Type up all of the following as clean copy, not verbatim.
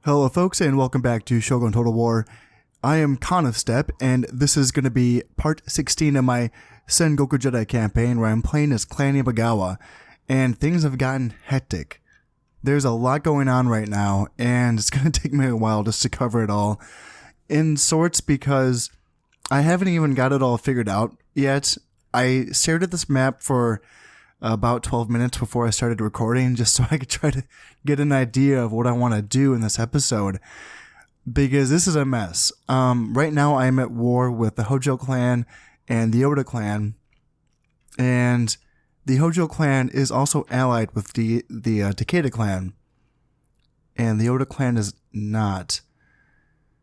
Hello folks and welcome back to Shogun Total War. I am Khan of Step and this is going to be part 16 of my Sengoku Jedi campaign where I'm playing as Clan Imagawa and things have gotten hectic. There's a lot going on right now and it's going to take me a while just to cover it all in sorts because I haven't even got it all figured out yet. I stared at this map for about 12 minutes before I started recording just so I could try to get an idea of what I want to do in this episode because this is a mess. Right now I'm at war with the Hojo clan and the Oda clan, and the Hojo clan is also allied with the Takeda clan and the Oda clan is not.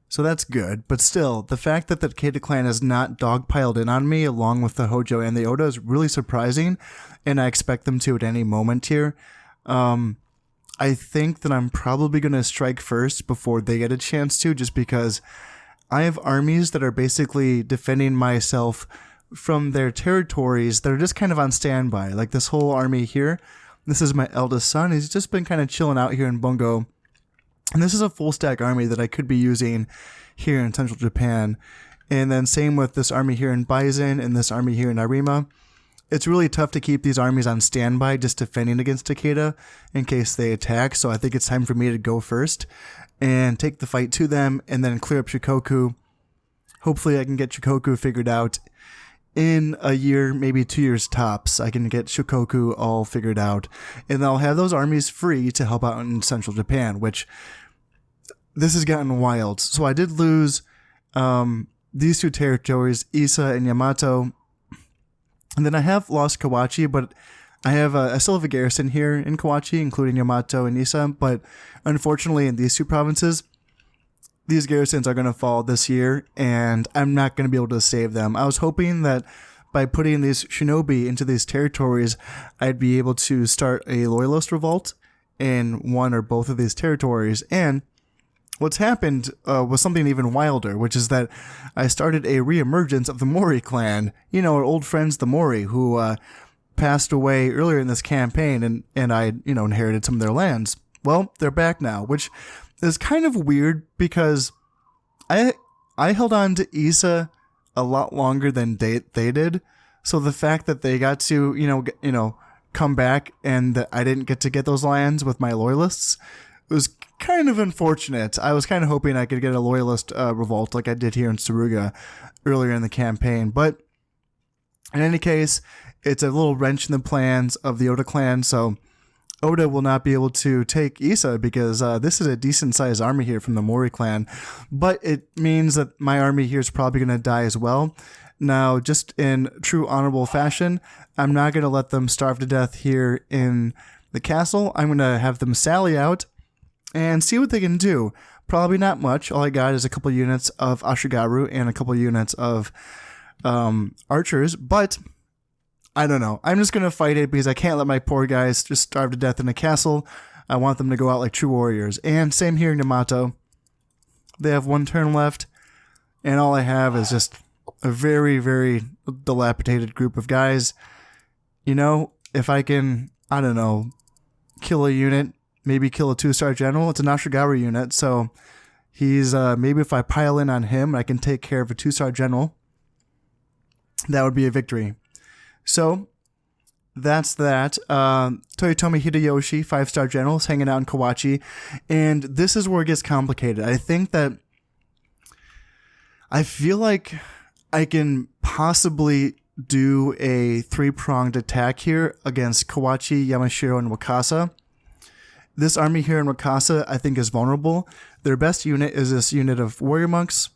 So that's good, but still, the fact that the Takeda clan is not dogpiled in on me along with the Hojo and the Oda is really surprising, and I expect them to at any moment here. I think that I'm probably going to strike first before they get a chance to, just because I have armies that are basically defending myself from their territories that are just kind of on standby. Like this whole army here, this is my eldest son. He's just been kind of chilling out here in Bungo. And this is a full stack army that I could be using here in central Japan. And then same with this army here in Baizen and this army here in Arima. It's really tough to keep these armies on standby just defending against Takeda in case they attack. So I think it's time for me to go first and take the fight to them and then clear up Shikoku. Hopefully I can get Shikoku figured out in a year, maybe 2 years tops. I can get Shikoku all figured out and I'll have those armies free to help out in central Japan, which this has gotten wild. So I did lose these two territories, Issa and Yamato, and then I have lost Kawachi, but I still have a garrison here in Kawachi, including Yamato and Issa, but unfortunately in these two provinces, these garrisons are going to fall this year, and I'm not going to be able to save them. I was hoping that by putting these shinobi into these territories, I'd be able to start a loyalist revolt in one or both of these territories, and what's happened was something even wilder, which is that I started a reemergence of the Mori clan, you know, our old friends the Mori, who passed away earlier in this campaign, and I, you know, inherited some of their lands. Well, they're back now, which is kind of weird because I held on to Issa a lot longer than they did. So the fact that they got to, you know, come back and that I didn't get to get those lands with my loyalists was kind of unfortunate. I was kind of hoping I could get a loyalist revolt like I did here in Suruga earlier in the campaign. But in any case, it's a little wrench in the plans of the Oda clan. So Oda will not be able to take Issa because this is a decent sized army here from the Mori clan, but it means that my army here is probably going to die as well. Now, just in true honorable fashion, I'm not going to let them starve to death here in the castle. I'm going to have them sally out and see what they can do. Probably not much. All I got is a couple units of Ashigaru and a couple units of archers, but I don't know. I'm just going to fight it because I can't let my poor guys just starve to death in a castle. I want them to go out like true warriors. And same here in Yamato. They have one turn left, and all I have is just a very, very dilapidated group of guys. You know, if I can, I don't know, kill a unit, maybe kill a 2-star general, it's an Ashigaru unit, so he's, maybe if I pile in on him, I can take care of a 2-star general. That would be a victory. So, that's that. Toyotomi Hideyoshi, 5-star general, is hanging out in Kawachi, and this is where it gets complicated. I think that I feel like I can possibly do a 3-pronged attack here against Kawachi, Yamashiro, and Wakasa. This army here in Wakasa, I think, is vulnerable. Their best unit is this unit of warrior monks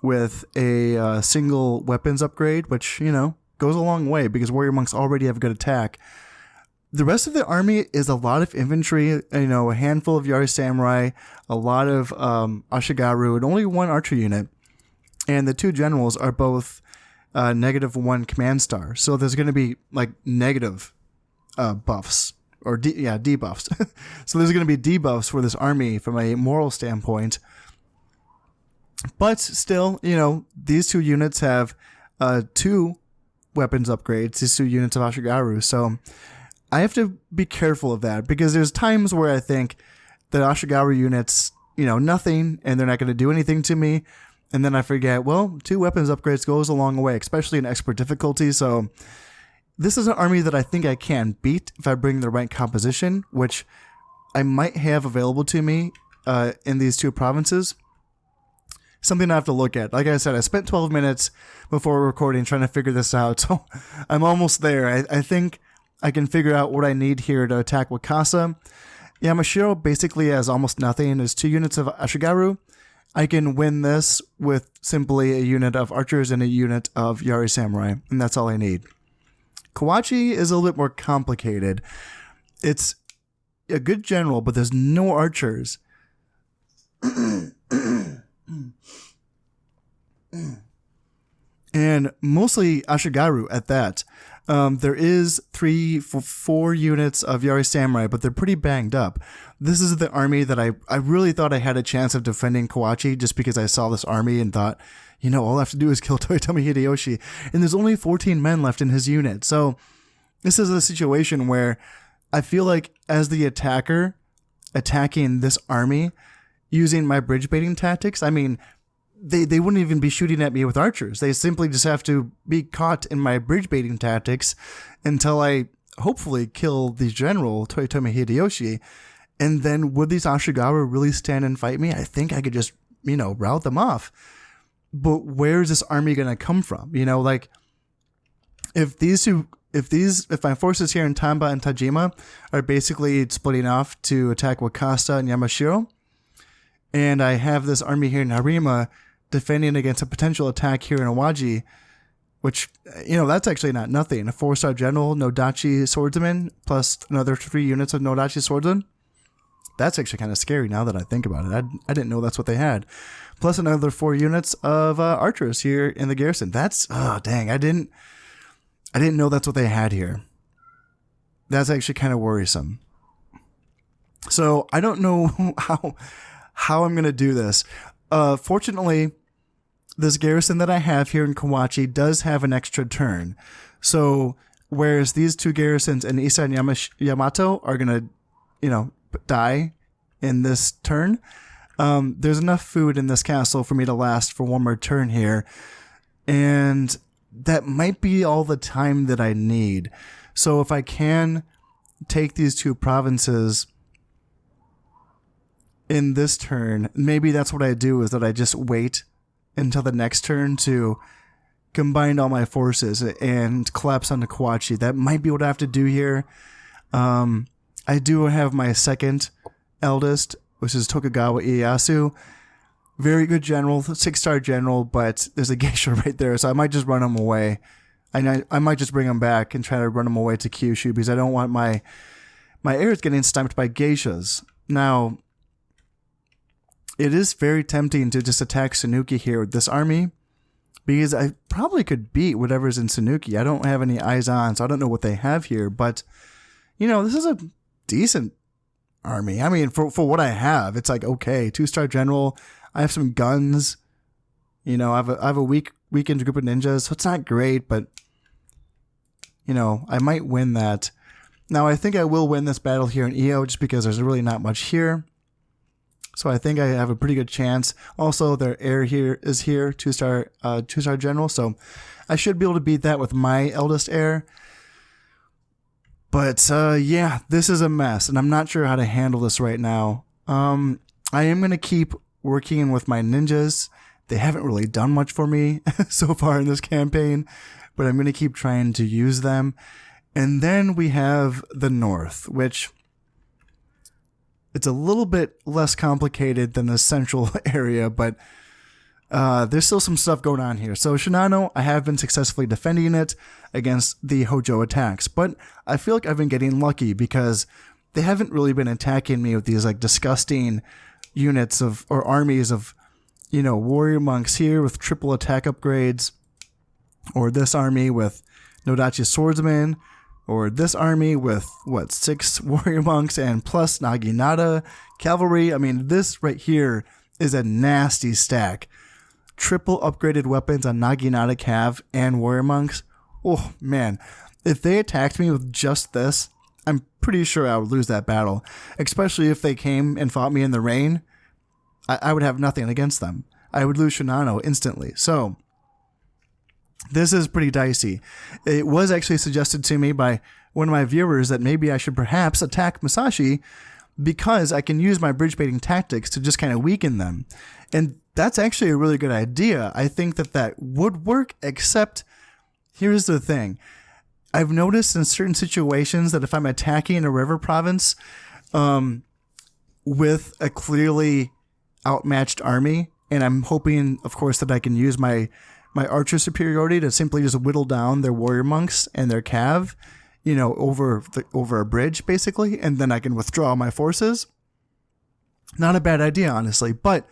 with a single weapons upgrade, which, you know, goes a long way because warrior monks already have a good attack. The rest of the army is a lot of infantry, you know, a handful of Yari samurai, a lot of Ashigaru, and only one archer unit. And the two generals are both -1 command star. So there's going to be like negative buffs or debuffs. So there's going to be debuffs for this army from a moral standpoint. But still, you know, these two units have 2 weapons upgrades, these 2 units of Ashigaru. So I have to be careful of that because there's times where I think the Ashigaru units nothing, and they're not going to do anything to me. And then I forget, well, 2 weapons upgrades goes a long way, especially in expert difficulty. So this is an army that I think I can beat if I bring the right composition, which I might have available to me in these 2 provinces. Something I have to look at. Like I said, I spent 12 minutes before recording trying to figure this out, so I'm almost there. I think I can figure out what I need here to attack Wakasa. Yamashiro basically has almost nothing. There's 2 units of Ashigaru. I can win this with simply a unit of archers and a unit of Yari Samurai, and that's all I need. Kawachi is a little bit more complicated. It's a good general, but there's no archers. And mostly Ashigaru at that. There is 4 units of Yari Samurai, but they're pretty banged up. This is the army that I really thought I had a chance of defending Kawachi just because I saw this army and thought, all I have to do is kill Toyotomi Hideyoshi. And there's only 14 men left in his unit. So this is a situation where I feel like as the attacker attacking this army using my bridge baiting tactics, I mean, they wouldn't even be shooting at me with archers. They simply just have to be caught in my bridge baiting tactics until I hopefully kill the general, Toyotomi Hideyoshi. And then would these Ashigaru really stand and fight me? I think I could just, rout them off. But where's this army going to come from? If my forces here in Tamba and Tajima are basically splitting off to attack Wakasa and Yamashiro, and I have this army here in Harima defending against a potential attack here in Awaji, which, that's actually not nothing. A 4-star general, Nodachi swordsman, plus another 3 units of Nodachi swordsman. That's actually kind of scary now that I think about it. I didn't know that's what they had. Plus another 4 units of archers here in the garrison. Dang, I didn't know that's what they had here. That's actually kind of worrisome. So I don't know how I'm going to do this. Fortunately, this garrison that I have here in Kawachi does have an extra turn. So whereas these 2 garrisons in Isa and Yamato are going to, die in this turn, there's enough food in this castle for me to last for 1 more turn here. And that might be all the time that I need. So if I can take these 2 provinces in this turn, maybe that's what I do, is that I just wait until the next turn to combine all my forces and collapse onto Kawachi. That might be what I have to do here. I do have my second eldest, which is Tokugawa Ieyasu. Very good general, 6-star general, but there's a geisha right there, so I might just run him away. I might just bring him back and try to run him away to Kyushu because I don't want my heirs getting stumped by geishas. Now, it is very tempting to just attack Sanuki here with this army because I probably could beat whatever's in Sanuki. I don't have any eyes on, so I don't know what they have here, but, this is a decent army. I mean, for what I have, it's like, okay, 2-star general. I have some guns. I have a weakened group of ninjas, so it's not great, but, I might win that. Now, I think I will win this battle here in Io just because there's really not much here. So I think I have a pretty good chance. Also, their heir here is here, 2-star general, so I should be able to beat that with my eldest heir. But, yeah, this is a mess, and I'm not sure how to handle this right now. I am going to keep working with my ninjas. They haven't really done much for me so far in this campaign, but I'm going to keep trying to use them. And then we have the north, which it's a little bit less complicated than the central area, but there's still some stuff going on here. So Shinano, I have been successfully defending it against the Hojo attacks, but I feel like I've been getting lucky because they haven't really been attacking me with these like disgusting units or armies of, warrior monks here with triple attack upgrades, or this army with Nodachi swordsmen, or this army with 6 warrior monks and plus Naginata cavalry. I mean, this right here is a nasty stack. Triple upgraded weapons on Naginata cav and warrior monks. Oh man, if they attacked me with just this, I'm pretty sure I would lose that battle, especially if they came and fought me in the rain. I would have nothing against them. I would lose Shinano instantly. So this is pretty dicey. It was actually suggested to me by one of my viewers that maybe I should perhaps attack Musashi because I can use my bridge baiting tactics to just kind of weaken them. And that's actually a really good idea. I think that would work, except here's the thing. I've noticed in certain situations that if I'm attacking a river province with a clearly outmatched army, and I'm hoping, of course, that I can use my archer superiority to simply just whittle down their warrior monks and their cav, over a bridge, basically, and then I can withdraw my forces. Not a bad idea, honestly, but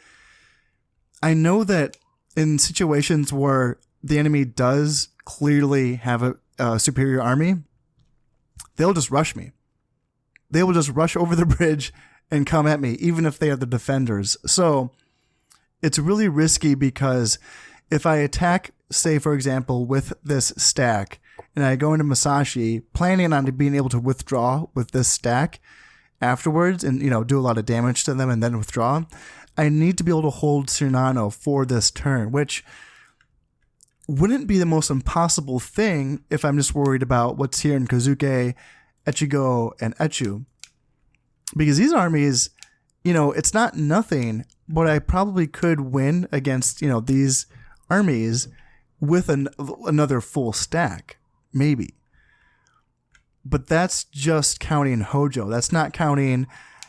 I know that in situations where the enemy does clearly have a superior army, they'll just rush me. They will just rush over the bridge and come at me, even if they are the defenders. So it's really risky because if I attack, say, for example, with this stack, and I go into Musashi, planning on being able to withdraw with this stack afterwards and, do a lot of damage to them and then withdraw, I need to be able to hold Shinano for this turn, which wouldn't be the most impossible thing if I'm just worried about what's here in Kozuke, Echigo, and Echu. Because these armies, it's not nothing, but I probably could win against, these armies with another full stack, maybe. But that's just counting Hojo. That's not counting,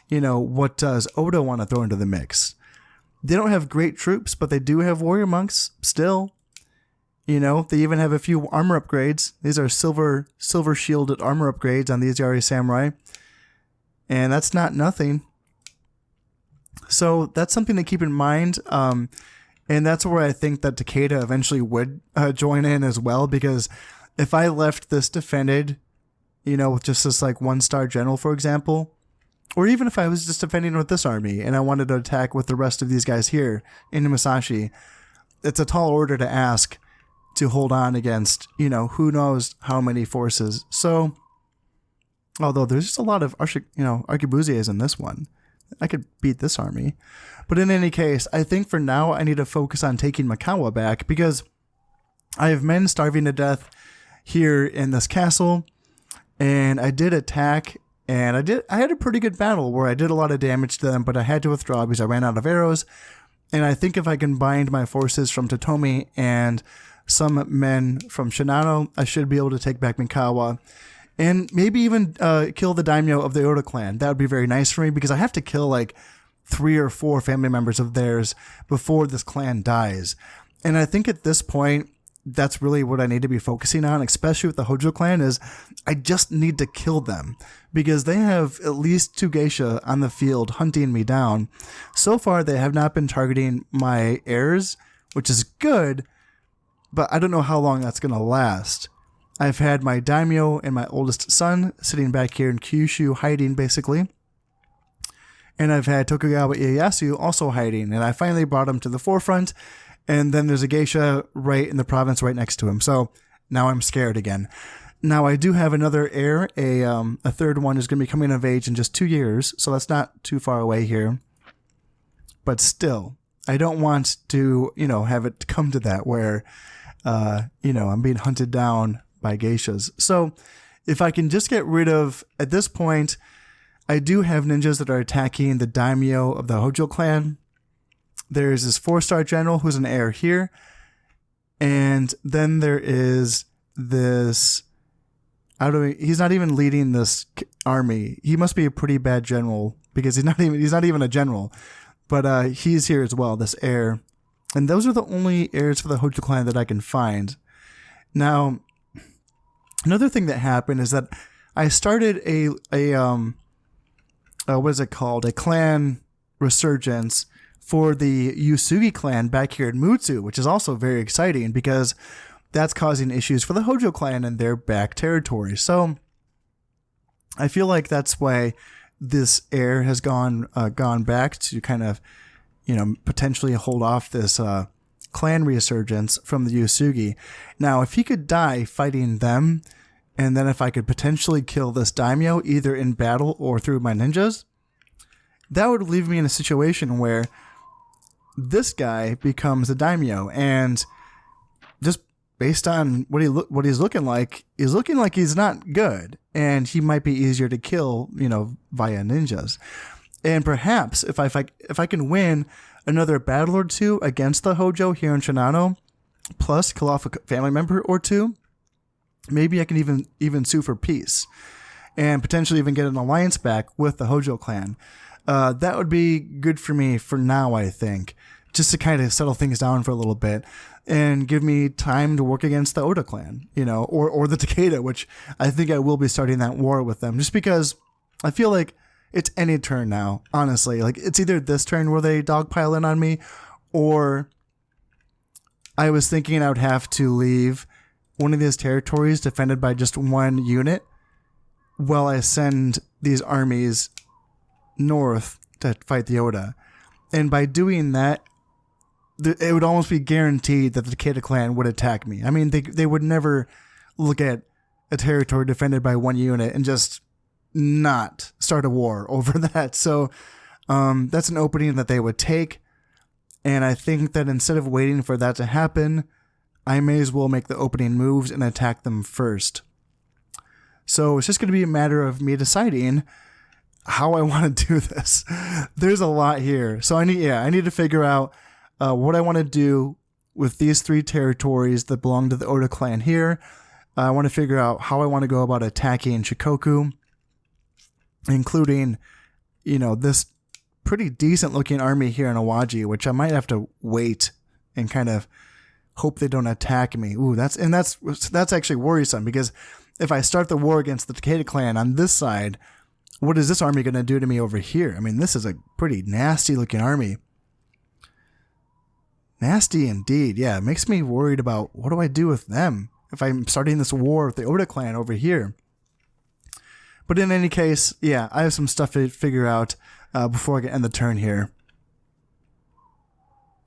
what does Oda want to throw into the mix. They don't have great troops, but they do have warrior monks still. They even have a few armor upgrades. These are silver shielded armor upgrades on these Yari Samurai. And that's not nothing. So that's something to keep in mind. And that's where I think that Takeda eventually would join in as well, because if I left this defended, with just this like 1-star general, for example, or even if I was just defending with this army and I wanted to attack with the rest of these guys here into Musashi, it's a tall order to ask to hold on against, who knows how many forces. So, although there's just a lot of, arquebusiers in this one, I could beat this army. But in any case, I think for now I need to focus on taking Imagawa back, because I have men starving to death here in this castle, and I did attack, and I had a pretty good battle where I did a lot of damage to them, but I had to withdraw because I ran out of arrows. And I think if I combined my forces from Totomi and some men from Shinano, I should be able to take back Imagawa. And maybe even kill the daimyo of the Oda clan. That would be very nice for me, because I have to kill like 3 or 4 family members of theirs before this clan dies. And I think at this point, that's really what I need to be focusing on, especially with the Hojo clan, is I just need to kill them, because they have at least 2 geisha on the field hunting me down. So far, they have not been targeting my heirs, which is good, but I don't know how long that's going to last. I've had my daimyo and my oldest son sitting back here in Kyushu hiding, basically. And I've had Tokugawa Ieyasu also hiding, and I finally brought him to the forefront, and then there's a geisha right in the province right next to him. So now I'm scared again. Now I do have another heir. A third one is going to be coming of age in just 2 years, so that's not too far away here. But still, I don't want to, have it come to that where, I'm being hunted down by geishas. So if I can just get rid of, at this point, I do have ninjas that are attacking the daimyo of the Hojo clan. There's this 4-star general who's an heir here. And then there is this, he's not even leading this army. He must be a pretty bad general, because he's not even a general. But he's here as well, this heir. And those are the only heirs for the Hojo clan that I can find. Now, another thing that happened is that I started a what is it called? A clan resurgence for the Yusugi clan back here in Mutsu, which is also very exciting because that's causing issues for the Hojo clan in their back territory. So I feel like that's why this heir has gone back to kind of, potentially hold off this clan resurgence from the Yusugi. Now, if he could die fighting them, and then if I could potentially kill this daimyo either in battle or through my ninjas, that would leave me in a situation where this guy becomes a daimyo, and just based on what he's looking like he's not good, and he might be easier to kill, via ninjas. And perhaps if I can win another battle or two against the Hojo here in Shinano, plus kill off a family member or two, maybe I can even sue for peace, and potentially even get an alliance back with the Hojo clan. That would be good for me for now, I think, just to kind of settle things down for a little bit and give me time to work against the Oda clan, or the Takeda, which I think I will be starting that war with them, just because I feel like it's any turn now, honestly. Like, it's either this turn where they dogpile in on me, or I was thinking I would have to leave one of these territories defended by just one unit while I send these armies north to fight the Oda. And by doing that, it would almost be guaranteed that the Takeda clan would attack me. I mean, they would never look at a territory defended by one unit and just not start a war over that. So that's an opening that they would take. And I think that instead of waiting for that to happen, I may as well make the opening moves and attack them first. So it's just going to be a matter of me deciding how I want to do this. There's a lot here. So I need to figure out what I want to do with these 3 territories that belong to the Oda clan here. I want to figure out how I want to go about attacking Shikoku, including, this pretty decent looking army here in Awaji, which I might have to wait and kind of hope they don't attack me. Ooh, that's actually worrisome, because if I start the war against the Takeda clan on this side, what is this army going to do to me over here? I mean, this is a pretty nasty looking army. Nasty indeed. Yeah, it makes me worried about what do I do with them if I'm starting this war with the Oda clan over here. But in any case, yeah, I have some stuff to figure out before I can end the turn here.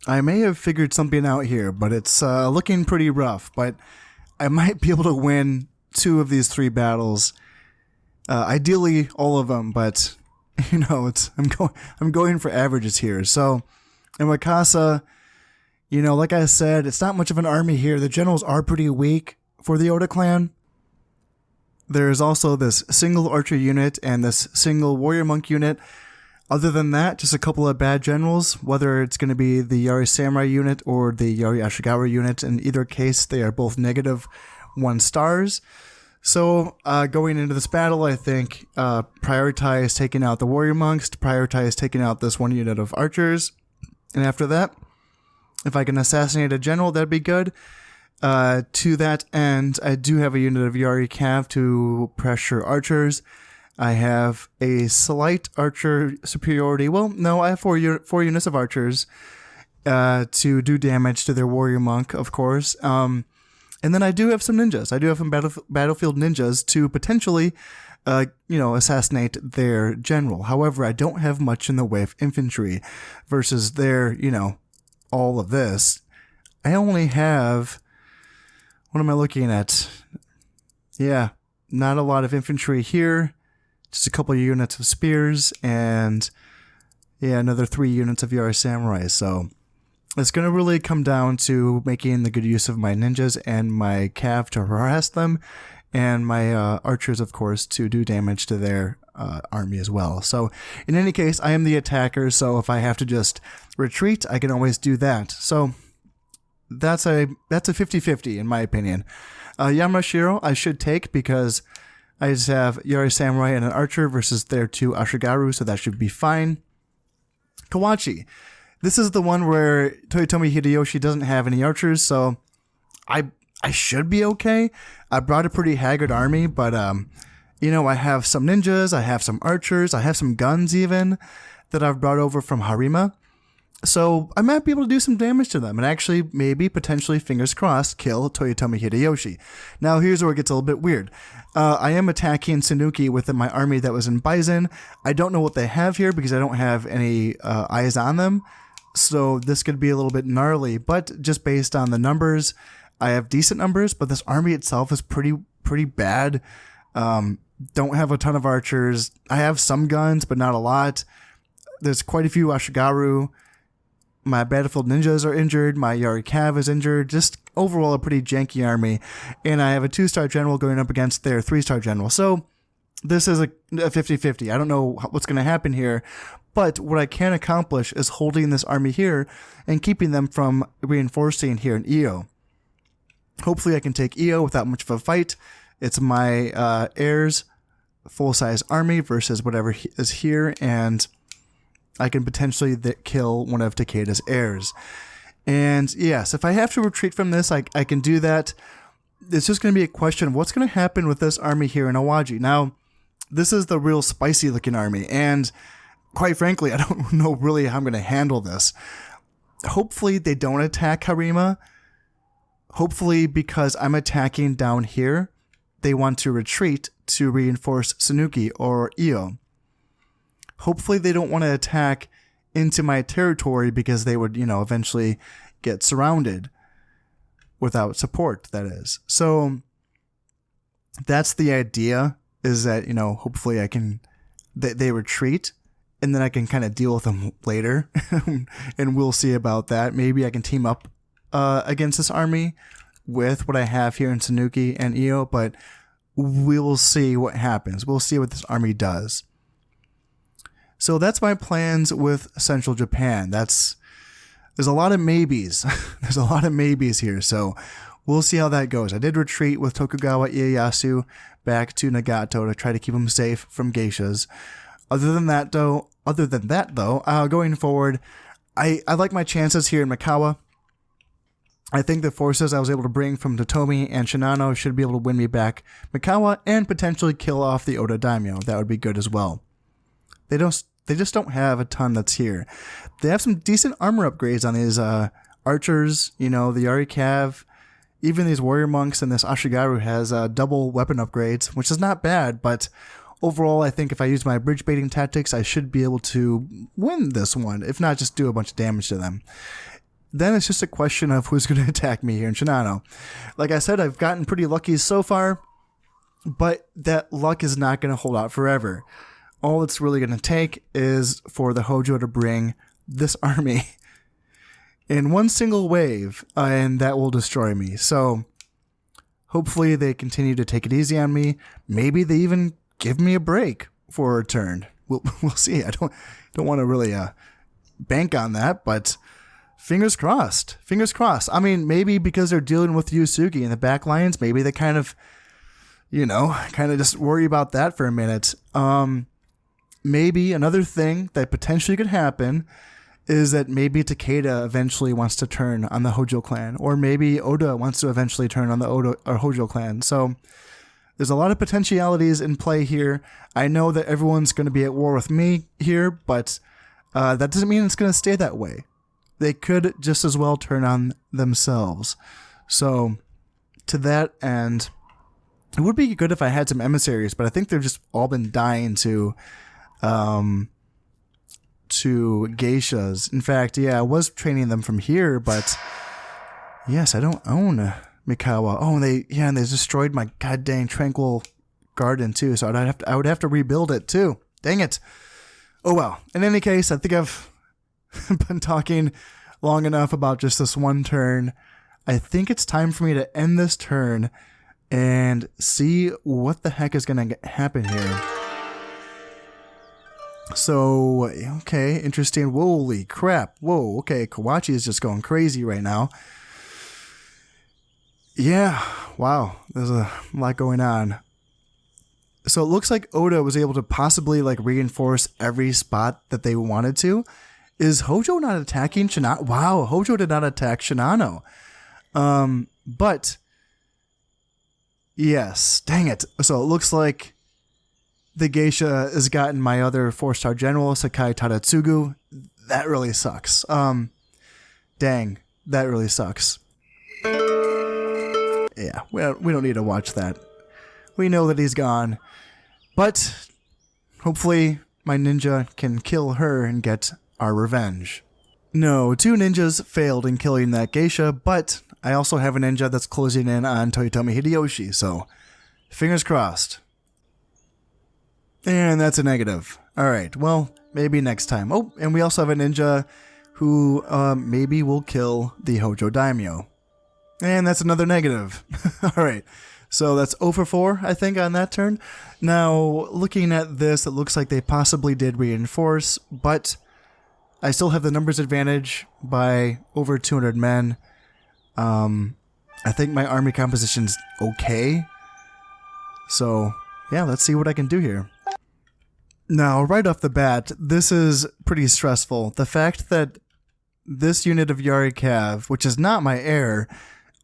I may have figured something out here, but it's looking pretty rough. But I might be able to win 2 of these 3 battles. Ideally, all of them, but I'm going for averages here. So in Wakasa, like I said, it's not much of an army here. The generals are pretty weak for the Oda clan. There's also this single archer unit and this single warrior monk unit. Other than that, just a couple of bad generals, whether it's going to be the Yari Samurai unit or the Yari Ashigawa unit. In either case, they are both -1 stars. So going into this battle, I think prioritize taking out the warrior monks, prioritize taking out this 1 unit of archers. And after that, if I can assassinate a general, that'd be good. To that end, I do have a unit of Yari Cav to pressure archers. I have a slight archer superiority. Well, no, I have 4 units of archers to do damage to their warrior monk, of course. And then I do have some ninjas. I do have some battlefield ninjas to potentially, assassinate their general. However, I don't have much in the way of infantry versus their, all of this. I only have, what am I looking at? Yeah, not a lot of infantry here. Just a couple of units of spears and, another 3 units of Yari Samurai. So it's going to really come down to making the good use of my ninjas and my cav to harass them, and my archers, of course, to do damage to their army as well. So in any case, I am the attacker, so if I have to just retreat, I can always do that. So that's a 50-50 in my opinion. Yamashiro I should take because I just have Yari Samurai and an archer versus their 2 Ashigaru, so that should be fine. Kawachi. This is the one where Toyotomi Hideyoshi doesn't have any archers, so I should be okay. I brought a pretty haggard army, but I have some ninjas, I have some archers, I have some guns even that I've brought over from Harima. So I might be able to do some damage to them and actually maybe potentially, fingers crossed, kill Toyotomi Hideyoshi. Now here's where it gets a little bit weird. I am attacking Tsunuki within my army that was in Bison. I don't know what they have here because I don't have any eyes on them. So this could be a little bit gnarly, but just based on the numbers, I have decent numbers, but this army itself is pretty bad. Don't have a ton of archers. I have some guns, but not a lot. There's quite a few Ashigaru. My battlefield ninjas are injured. My Yari Cav is injured. Just overall a pretty janky army. And I have a 2-star general going up against their 3-star general. So this is a 50-50. I don't know what's going to happen here. But what I can accomplish is holding this army here and keeping them from reinforcing here in EO. Hopefully I can take EO without much of a fight. It's my heirs full-size army versus whatever is here, and I can potentially kill one of Takeda's heirs. And yes, if I have to retreat from this, I can do that. It's just going to be a question of what's going to happen with this army here in Awaji. Now, this is the real spicy-looking army, and quite frankly, I don't know really how I'm going to handle this. Hopefully they don't attack Harima. Hopefully, because I'm attacking down here, they want to retreat to reinforce Sanuki or Io. Hopefully they don't want to attack into my territory because they would, eventually get surrounded without support, that is. So that's the idea, is that, hopefully they retreat and then I can kind of deal with them later and we'll see about that. Maybe I can team up against this army with what I have here in Sanuki and Io, but we will see what happens. We'll see what this army does. So that's my plans with Central Japan. There's a lot of maybes. There's a lot of maybes here, so we'll see how that goes. I did retreat with Tokugawa Ieyasu back to Nagato to try to keep him safe from geishas. Other than that, though, going forward, I like my chances here in Imagawa. I think the forces I was able to bring from Totomi and Shinano should be able to win me back Imagawa and potentially kill off the Oda Daimyo. That would be good as well. They just don't have a ton that's here. They have some decent armor upgrades on these archers, the Yari Cav, even these warrior monks, and this Ashigaru has double weapon upgrades, which is not bad, but overall I think if I use my bridge baiting tactics, I should be able to win this one, if not just do a bunch of damage to them. Then it's just a question of who's going to attack me here in Shinano. Like I said, I've gotten pretty lucky so far, but that luck is not going to hold out forever. All it's really going to take is for the Hojo to bring this army in one single wave, and that will destroy me. So hopefully they continue to take it easy on me. Maybe they even give me a break for a turn. We'll see. I don't want to really bank on that, but fingers crossed. Fingers crossed. I mean, maybe because they're dealing with Yusuke in the back lines, maybe they kind of just worry about that for a minute. Maybe another thing that potentially could happen is that maybe Takeda eventually wants to turn on the Hojo clan, or maybe Oda wants to eventually turn on the Oda or Hojo clan. So there's a lot of potentialities in play here. I know that everyone's going to be at war with me here, but that doesn't mean it's going to stay that way. They could just as well turn on themselves. So to that end, it would be good if I had some emissaries, but I think they've just all been dying to geishas. In fact, yeah, I was training them from here, but yes, I don't own Imagawa. Oh, and they destroyed my goddamn tranquil garden too, so I would have to rebuild it too. Dang it. Oh well. In any case, I think I've been talking long enough about just this one turn. I think it's time for me to end this turn and see what the heck is going to happen here. So, okay, interesting. Holy crap. Whoa, okay, Kawachi is just going crazy right now. Yeah, wow, there's a lot going on. So it looks like Oda was able to possibly reinforce every spot that they wanted to. Is Hojo not attacking Shinano? Wow, Hojo did not attack Shinano. But yes, dang it. So it looks like the geisha has gotten my other 4-star general, Sakai Tadatsugu. That really sucks. Dang, that really sucks. Yeah, we don't need to watch that. We know that he's gone. But hopefully my ninja can kill her and get our revenge. No, 2 ninjas failed in killing that geisha, but I also have a ninja that's closing in on Toyotomi Hideyoshi, so fingers crossed. And that's a negative. Alright, well, maybe next time. Oh, and we also have a ninja who maybe will kill the Hojo Daimyo. And that's another negative. Alright, so that's 0 for 4, I think, on that turn. Now, looking at this, it looks like they possibly did reinforce, but I still have the numbers advantage by over 200 men. I think my army composition's okay. So, yeah, let's see what I can do here. Now, right off the bat, this is pretty stressful. The fact that this unit of Yari Cav, which is not my heir,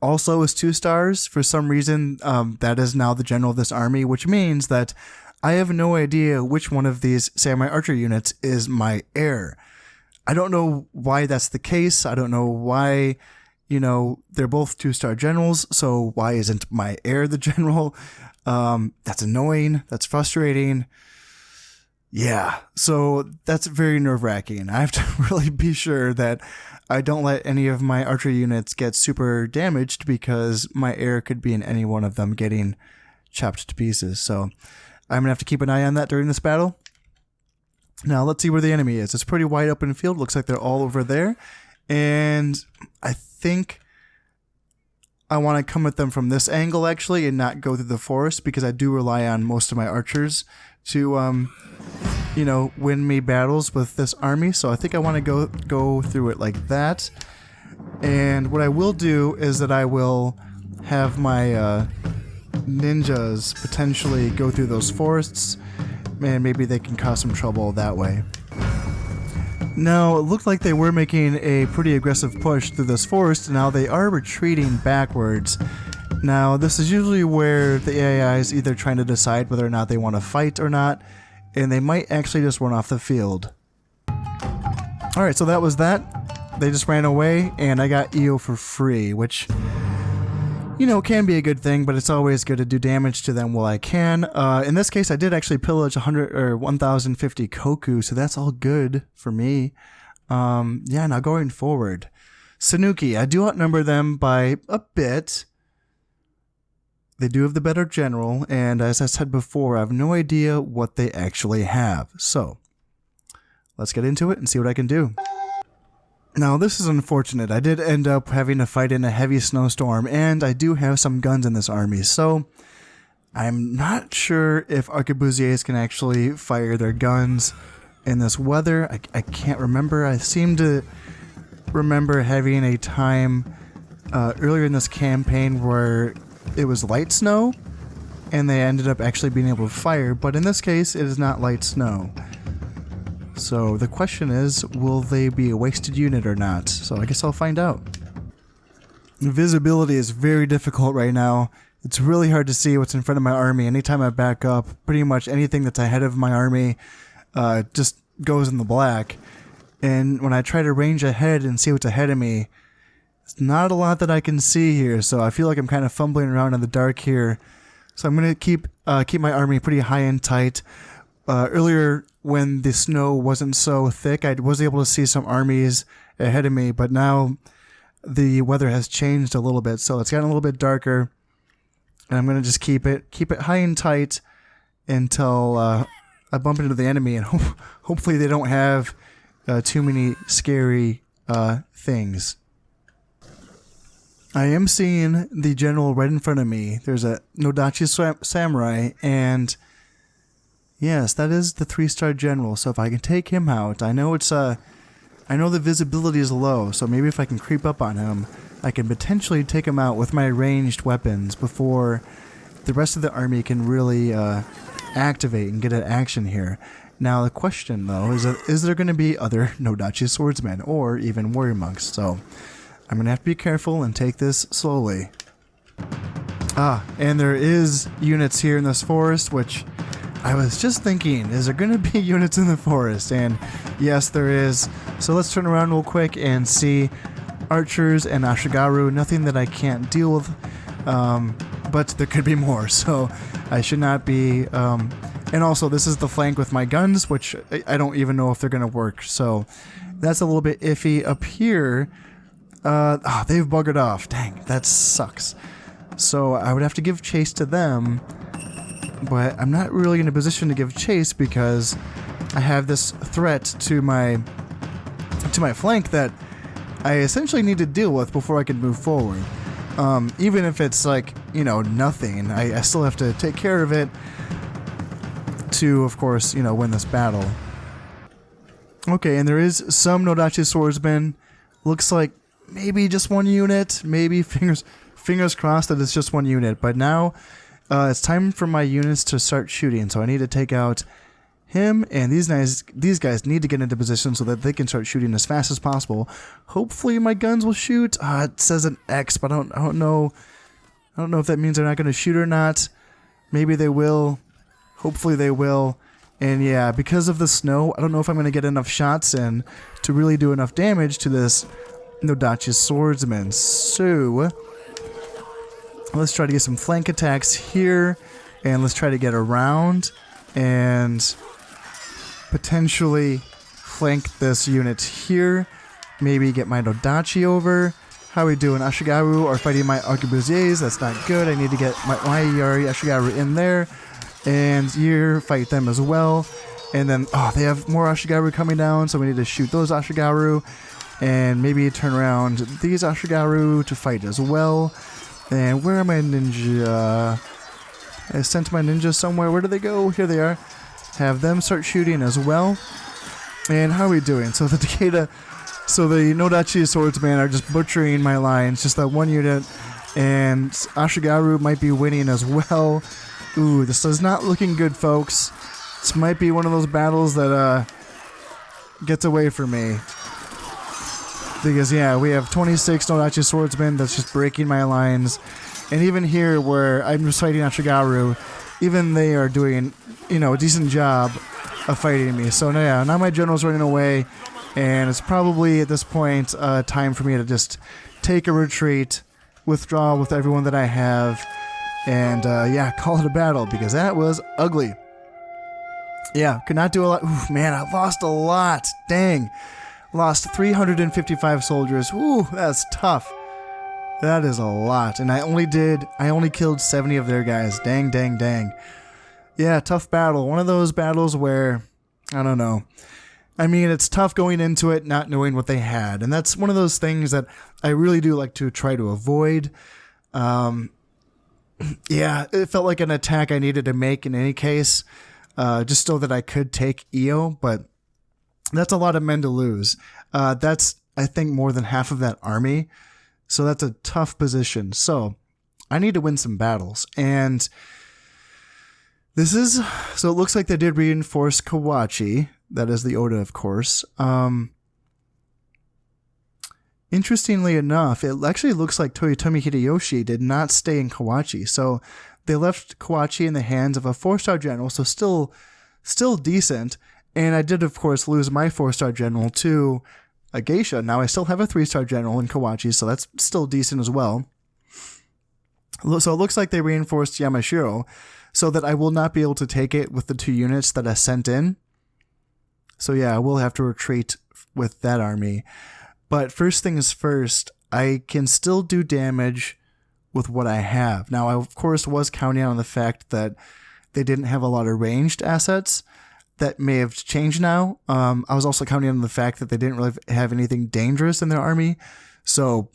also is 2 stars. For some reason, that is now the general of this army, which means that I have no idea which one of these Samurai Archer units is my heir. I don't know why that's the case. I don't know why, you know, they're both 2-star generals, so why isn't my heir the general? That's annoying. That's frustrating. Yeah, so that's very nerve-wracking. I have to really be sure that I don't let any of my archer units get super damaged, because my heir could be in any one of them getting chopped to pieces. So I'm going to have to keep an eye on that during this battle. Now let's see where the enemy is. It's a pretty wide open field. Looks like they're all over there. And I think I want to come at them from this angle, actually, and not go through the forest, because I do rely on most of my archers to, you know, win me battles with this army. So I think I want to go through it like that. And what I will do is that I will have my ninjas potentially go through those forests, and maybe they can cause some trouble that way. Now, it looked like they were making a pretty aggressive push through this forest, and now they are retreating backwards. Now, this is usually where the AI is either trying to decide whether or not they want to fight or not, and they might actually just run off the field. Alright, so that was that. They just ran away, and I got EO for free, which, you know, can be a good thing, but it's always good to do damage to them while I can. In this case, I did actually pillage 1,050 koku, so that's all good for me. Yeah, now going forward. Sanuki, I do outnumber them by a bit. They do have the better general, and as I said before, I have no idea what they actually have. So, let's get into it and see what I can do. Now, this is unfortunate. I did end up having to fight in a heavy snowstorm, and I do have some guns in this army, so I'm not sure if arquebusiers can actually fire their guns in this weather. I can't remember. I seem to remember having a time earlier in this campaign where it was light snow, and they ended up actually being able to fire, but in this case, it is not light snow. So the question is, will they be a wasted unit or not? So I guess I'll find out. Visibility is very difficult right now. It's really hard to see what's in front of my army. Anytime I back up, pretty much anything that's ahead of my army just goes in the black. And when I try to range ahead and see what's ahead of me, it's not a lot that I can see here, so I feel like I'm kind of fumbling around in the dark here. So I'm going to keep my army pretty high and tight. Earlier, when the snow wasn't so thick, I was able to see some armies ahead of me, but now the weather has changed a little bit, so it's gotten a little bit darker. And I'm going to just keep it high and tight until I bump into the enemy, and hopefully they don't have too many scary things. I am seeing the general right in front of me. There's a Nodachi Samurai, and yes, that is the 3-star general. So if I can take him out, I know the visibility is low, so maybe if I can creep up on him, I can potentially take him out with my ranged weapons before the rest of the army can really activate and get an action here. Now the question, though, is there going to be other Nodachi swordsmen or even warrior monks? So I'm going to have to be careful and take this slowly. And there is units here in this forest, which I was just thinking, is there going to be units in the forest? And yes, there is. So let's turn around real quick and see archers and Ashigaru. Nothing that I can't deal with, but there could be more, so I should not be. And also, this is the flank with my guns, which I don't even know if they're going to work. So that's a little bit iffy. Up here, they've buggered off. Dang, that sucks. So I would have to give chase to them, but I'm not really in a position to give chase because I have this threat to to my flank that I essentially need to deal with before I can move forward. Even if it's like, you know, nothing, I still have to take care of it to, of course, you know, win this battle. Okay, and there is some Nodachi swordsmen. Looks like maybe just one unit. Maybe fingers crossed that it's just one unit. But now it's time for my units to start shooting. So I need to take out him, and these guys need to get into position so that they can start shooting as fast as possible. Hopefully my guns will shoot. It says an X, but I don't know. I don't know if that means they're not going to shoot or not. Maybe they will. Hopefully they will. And yeah, because of the snow, I don't know if I'm going to get enough shots in to really do enough damage to this Nodachi swordsman. So let's try to get some flank attacks here, and let's try to get around and potentially flank this unit here. Maybe get my Nodachi over. How are we doing? Ashigaru are fighting my arquebusiers. That's not good. I need to get my Yari Ashigaru in there. And you fight them as well. And then, they have more Ashigaru coming down, so we need to shoot those Ashigaru. And maybe turn around these Ashigaru to fight as well. And where are my ninja? I sent my ninja somewhere. Where do they go? Here they are. Have them start shooting as well. And how are we doing? So the Nodachi swordsmen are just butchering my lines. Just that one unit. And Ashigaru might be winning as well. Ooh, this is not looking good, folks. This might be one of those battles that gets away from me. Because, yeah, we have 26 Nodachi swordsmen that's just breaking my lines. And even here, where I'm just fighting Ashigaru, even they are doing, you know, a decent job of fighting me. So, yeah, now my general's running away. And it's probably, at this point, time for me to just take a retreat, withdraw with everyone that I have. And, yeah, call it a battle, because that was ugly. Yeah, could not do a lot. Ooh, man, I lost a lot. Dang. Lost 355 soldiers. Ooh, that's tough. That is a lot. And I only killed 70 of their guys. Dang, dang, dang. Yeah, tough battle. One of those battles where, I don't know. I mean, it's tough going into it not knowing what they had. And that's one of those things that I really do like to try to avoid. Yeah, it felt like an attack I needed to make in any case, just so that I could take Io, but that's a lot of men to lose. That's, I think, more than half of that army, so that's a tough position. So I need to win some battles, and so it looks like they did reinforce Kawachi. That is the Oda, of course. Interestingly enough, it actually looks like Toyotomi Hideyoshi did not stay in Kawachi. So they left Kawachi in the hands of a 4-star general, so still decent. And I did, of course, lose my 4-star general to a geisha. Now I still have a 3-star general in Kawachi, so that's still decent as well. So it looks like they reinforced Yamashiro so that I will not be able to take it with the 2 units that I sent in. So yeah, I will have to retreat with that army. But first things first, I can still do damage with what I have. Now, I, of course, was counting on the fact that they didn't have a lot of ranged assets. That may have changed now. I was also counting on the fact that they didn't really have anything dangerous in their army. So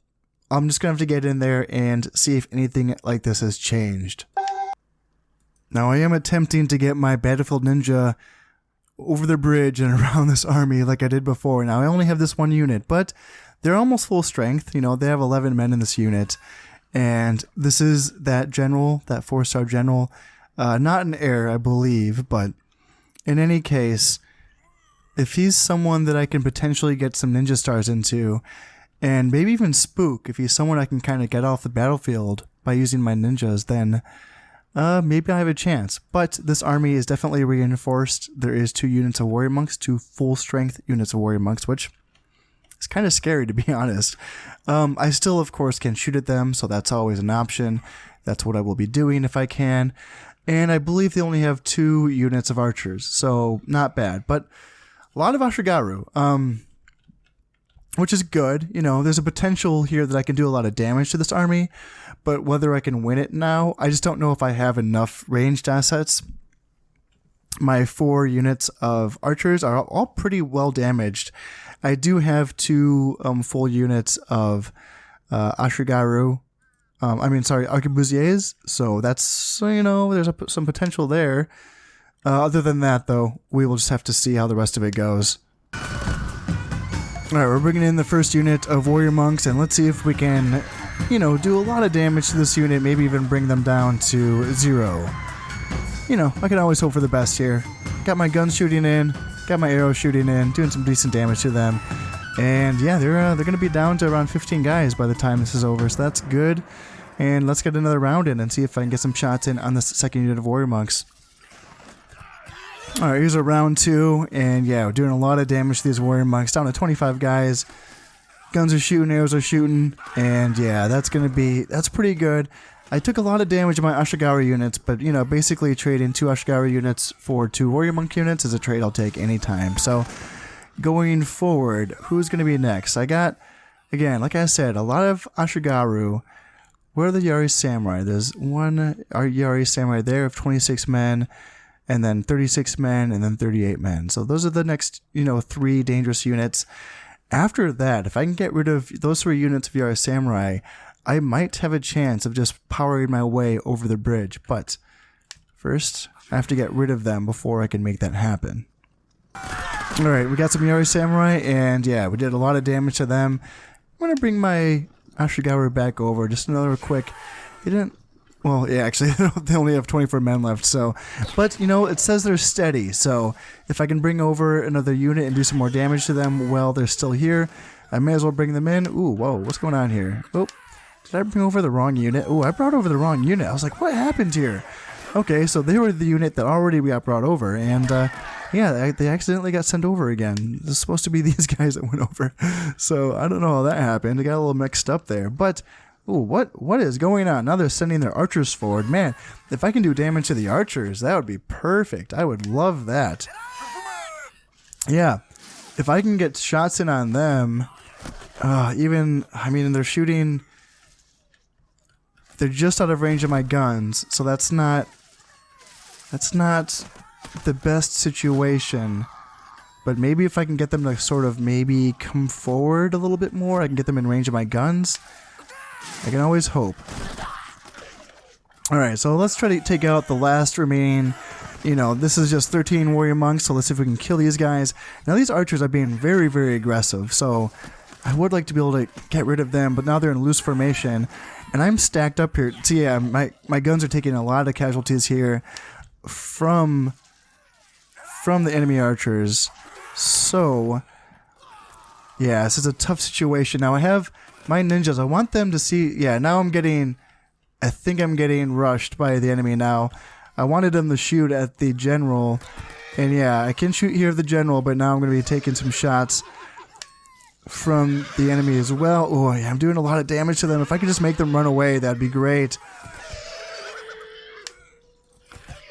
I'm just going to have to get in there and see if anything like this has changed. Now, I am attempting to get my Battlefield Ninja over the bridge and around this army like I did before. Now, I only have this one unit, but they're almost full strength. You know, they have 11 men in this unit. And this is that general, that 4-star general. Not an heir, I believe, but in any case, if he's someone that I can potentially get some ninja stars into, and maybe even spook, if he's someone I can kind of get off the battlefield by using my ninjas, then maybe I have a chance. But this army is definitely reinforced. There is 2 units of warrior monks, 2 full strength units of warrior monks, which is kind of scary, to be honest. I still, of course, can shoot at them, so that's always an option. That's what I will be doing if I can. And I believe they only have 2 units of archers, so not bad. But a lot of Ashigaru, which is good. You know, there's a potential here that I can do a lot of damage to this army, but whether I can win it now, I just don't know if I have enough ranged assets my 4 units of archers are all pretty well damaged. I do have 2 full units of Ashigaru. Arquebusiers. So that's, there's some potential there. Other than that, though, we will just have to see how the rest of it goes. Alright, we're bringing in the first unit of warrior monks, and let's see if we can, do a lot of damage to this unit, maybe even bring them down to 0. I can always hope for the best here. Got my guns shooting in, got my arrows shooting in, doing some decent damage to them. And yeah, they're going to be down to around 15 guys by the time this is over, so that's good. And let's get another round in and see if I can get some shots in on this second unit of warrior monks. Alright, here's a round 2, and yeah, we're doing a lot of damage to these warrior monks, down to 25 guys. Guns are shooting, arrows are shooting, and yeah, that's pretty good. I took a lot of damage in my Ashigaru units, but basically trading 2 Ashigaru units for 2 warrior monk units is a trade I'll take anytime. So, going forward, who's going to be next? I got, again, like I said, a lot of Ashigaru. Where are the Yari Samurai? There's one Yari Samurai there of 26 men, and then 36 men, and then 38 men. So those are the next, 3 dangerous units. After that, if I can get rid of those 3 units of Yari Samurai, I might have a chance of just powering my way over the bridge. But first, I have to get rid of them before I can make that happen. Alright, we got some Yari Samurai, and yeah, we did a lot of damage to them. I'm going to bring my Ashigaru back over. Just another quick... Well, yeah, actually, they only have 24 men left, so... But, it says they're steady, so if I can bring over another unit and do some more damage to them while they're still here, I may as well bring them in. Ooh, whoa, what's going on here? Oh, did I bring over the wrong unit? Ooh, I brought over the wrong unit. I was like, what happened here? Okay, so they were the unit that already we got brought over, and, yeah, they accidentally got sent over again. This is supposed to be these guys that went over, so I don't know how that happened. It got a little mixed up there, but... Ooh, what is going on? Now they're sending their archers forward. Man, if I can do damage to the archers, that would be perfect. I would love that. Yeah, if I can get shots in on them, they're shooting... They're just out of range of my guns, so that's not the best situation. But maybe if I can get them to sort of maybe come forward a little bit more, I can get them in range of my guns. I can always hope. Alright, so let's try to take out the last remaining, this is just 13 warrior monks, so let's see if we can kill these guys. Now these archers are being very, very aggressive, so I would like to be able to get rid of them, but now they're in loose formation, and I'm stacked up here. So yeah, my guns are taking a lot of casualties here from the enemy archers. So, yeah, this is a tough situation. Now I have... my ninjas, I want them to see... Yeah, now I think I'm getting rushed by the enemy now. I wanted them to shoot at the general. And yeah, I can shoot here at the general, but now I'm going to be taking some shots from the enemy as well. Oh, yeah, I'm doing a lot of damage to them. If I could just make them run away, that'd be great.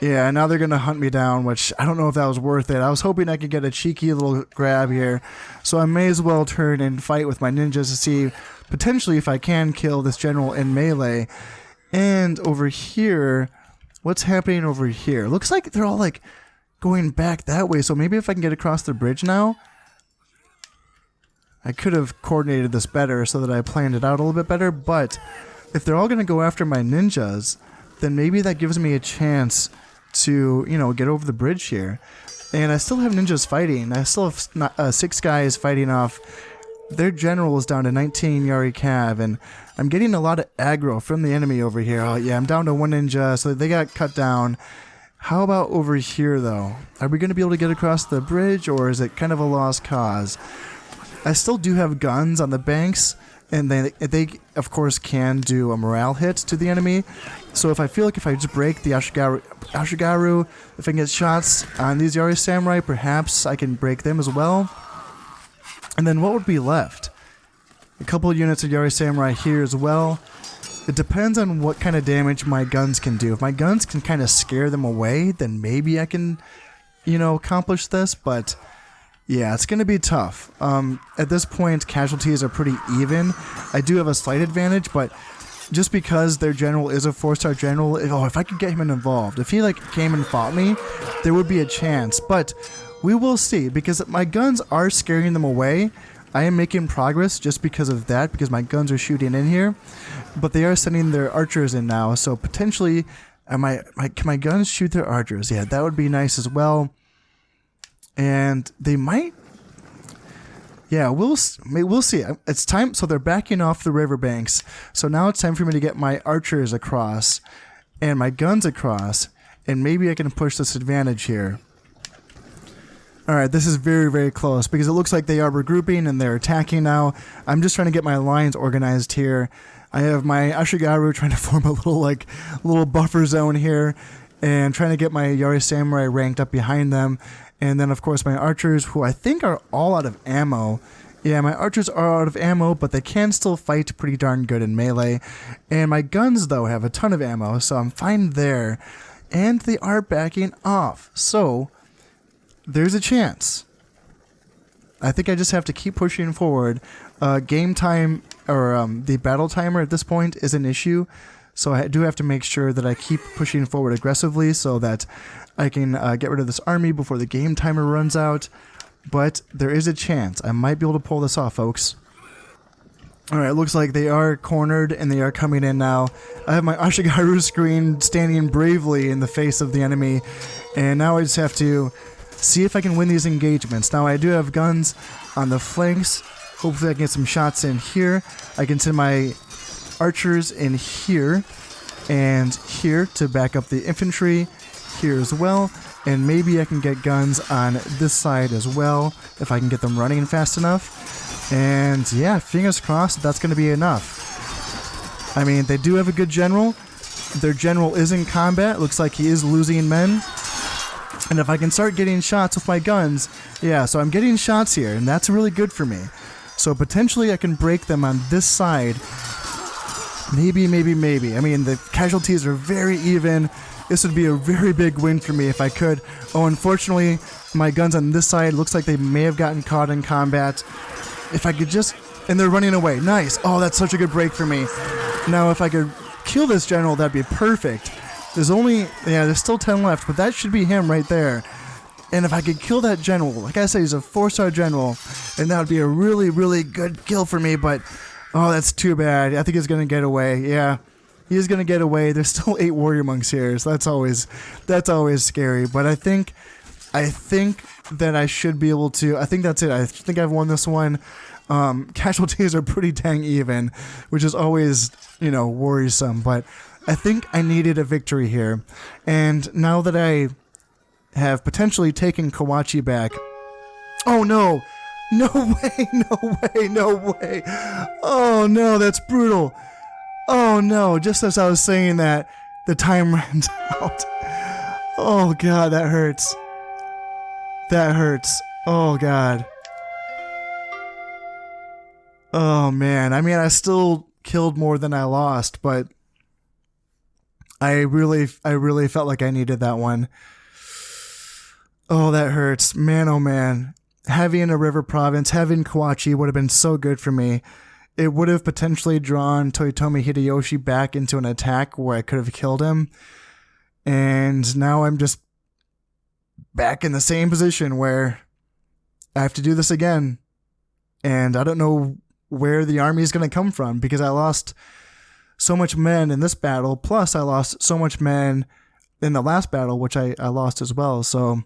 Yeah, now they're going to hunt me down, which I don't know if that was worth it. I was hoping I could get a cheeky little grab here. So I may as well turn and fight with my ninjas to see potentially if I can kill this general in melee. And over here, what's happening over here? Looks like they're all like going back that way. So maybe if I can get across the bridge now. I could have coordinated this better so that I planned it out a little bit better. But if they're all going to go after my ninjas, then maybe that gives me a chance to, get over the bridge here. And I still have ninjas fighting. I still have 6 guys fighting off. Their general is down to 19 Yari Cav, and I'm getting a lot of aggro from the enemy over here. Oh yeah, I'm down to 1 ninja, so they got cut down. How about over here, though? Are we going to be able to get across the bridge, or is it kind of a lost cause? I still do have guns on the banks, and they of course can do a morale hit to the enemy. So if I feel like if I just break the Ashigaru, if I can get shots on these Yari Samurai, perhaps I can break them as well. And then what would be left? A couple of units of Yari Samurai here as well. It depends on what kind of damage my guns can do. If my guns can kind of scare them away, then maybe I can, accomplish this, but... yeah, it's going to be tough. At this point, casualties are pretty even. I do have a slight advantage, but just because their general is a 4-star general, if I could get him involved, if he like came and fought me, there would be a chance. But we will see, because my guns are scaring them away. I am making progress just because of that, because my guns are shooting in here. But they are sending their archers in now, so potentially, can my guns shoot their archers? Yeah, that would be nice as well. And they might. Yeah, we'll see. It's time. So they're backing off the riverbanks. So now it's time for me to get my archers across and my guns across, and maybe I can push this advantage here. All right, this is very, very close because it looks like they are regrouping and they're attacking now. I'm just trying to get my lines organized here. I have my Ashigaru trying to form a little buffer zone here, and trying to get my Yari Samurai ranked up behind them. And then, of course, my archers, who I think are all out of ammo. Yeah, my archers are out of ammo, but they can still fight pretty darn good in melee. And my guns, though, have a ton of ammo, so I'm fine there. And they are backing off, so there's a chance. I think I just have to keep pushing forward. Game time, or the battle timer at this point is an issue, so I do have to make sure that I keep pushing forward aggressively so that I can get rid of this army before the game timer runs out. But there is a chance. I might be able to pull this off, folks. Alright, looks like they are cornered and they are coming in now. I have my Ashigaru screen standing bravely in the face of the enemy. And now I just have to see if I can win these engagements. Now I do have guns on the flanks. Hopefully I can get some shots in here. I can send my archers in here and here to back up the infantry. Here as well, and maybe I can get guns on this side as well if I can get them running fast enough. And yeah, fingers crossed that's going to be enough. I mean, they do have a good general. Their general is in combat. Looks like he is losing men. And if I can start getting shots with my guns, yeah, so I'm getting shots here, and that's really good for me. So potentially I can break them on this side. Maybe. I mean, the casualties are very even. This would be a very big win for me if I could. Oh, unfortunately, my guns on this side looks like they may have gotten caught in combat. If I could just... And they're running away. Nice. Oh, that's such a good break for me. Now, if I could kill this general, that'd be perfect. There's still 10 left, but that should be him right there. And if I could kill that general, like I said, he's a 4-star general, and that would be a really, really good kill for me, but... Oh, that's too bad. I think he's going to get away. Yeah. He's going to get away. There's still 8 warrior monks here, so that's always scary. But I think that I should be able to. I think that's it. I think I've won this one. Casualties are pretty dang even, which is always, worrisome. But I think I needed a victory here. And now that I have potentially taken Kawachi back. Oh, no. No way. Oh, no, that's brutal. Oh no, just as I was saying that, the time ran out. Oh god, that hurts. Oh god. Oh man, I mean, I still killed more than I lost, but I really felt like I needed that one. Oh, that hurts. Man, oh man. Having a river province, having Kawachi would have been so good for me. It would have potentially drawn Toyotomi Hideyoshi back into an attack where I could have killed him. And now I'm just back in the same position where I have to do this again. And I don't know where the army is going to come from because I lost so much men in this battle. Plus, I lost so much men in the last battle, which I lost as well. So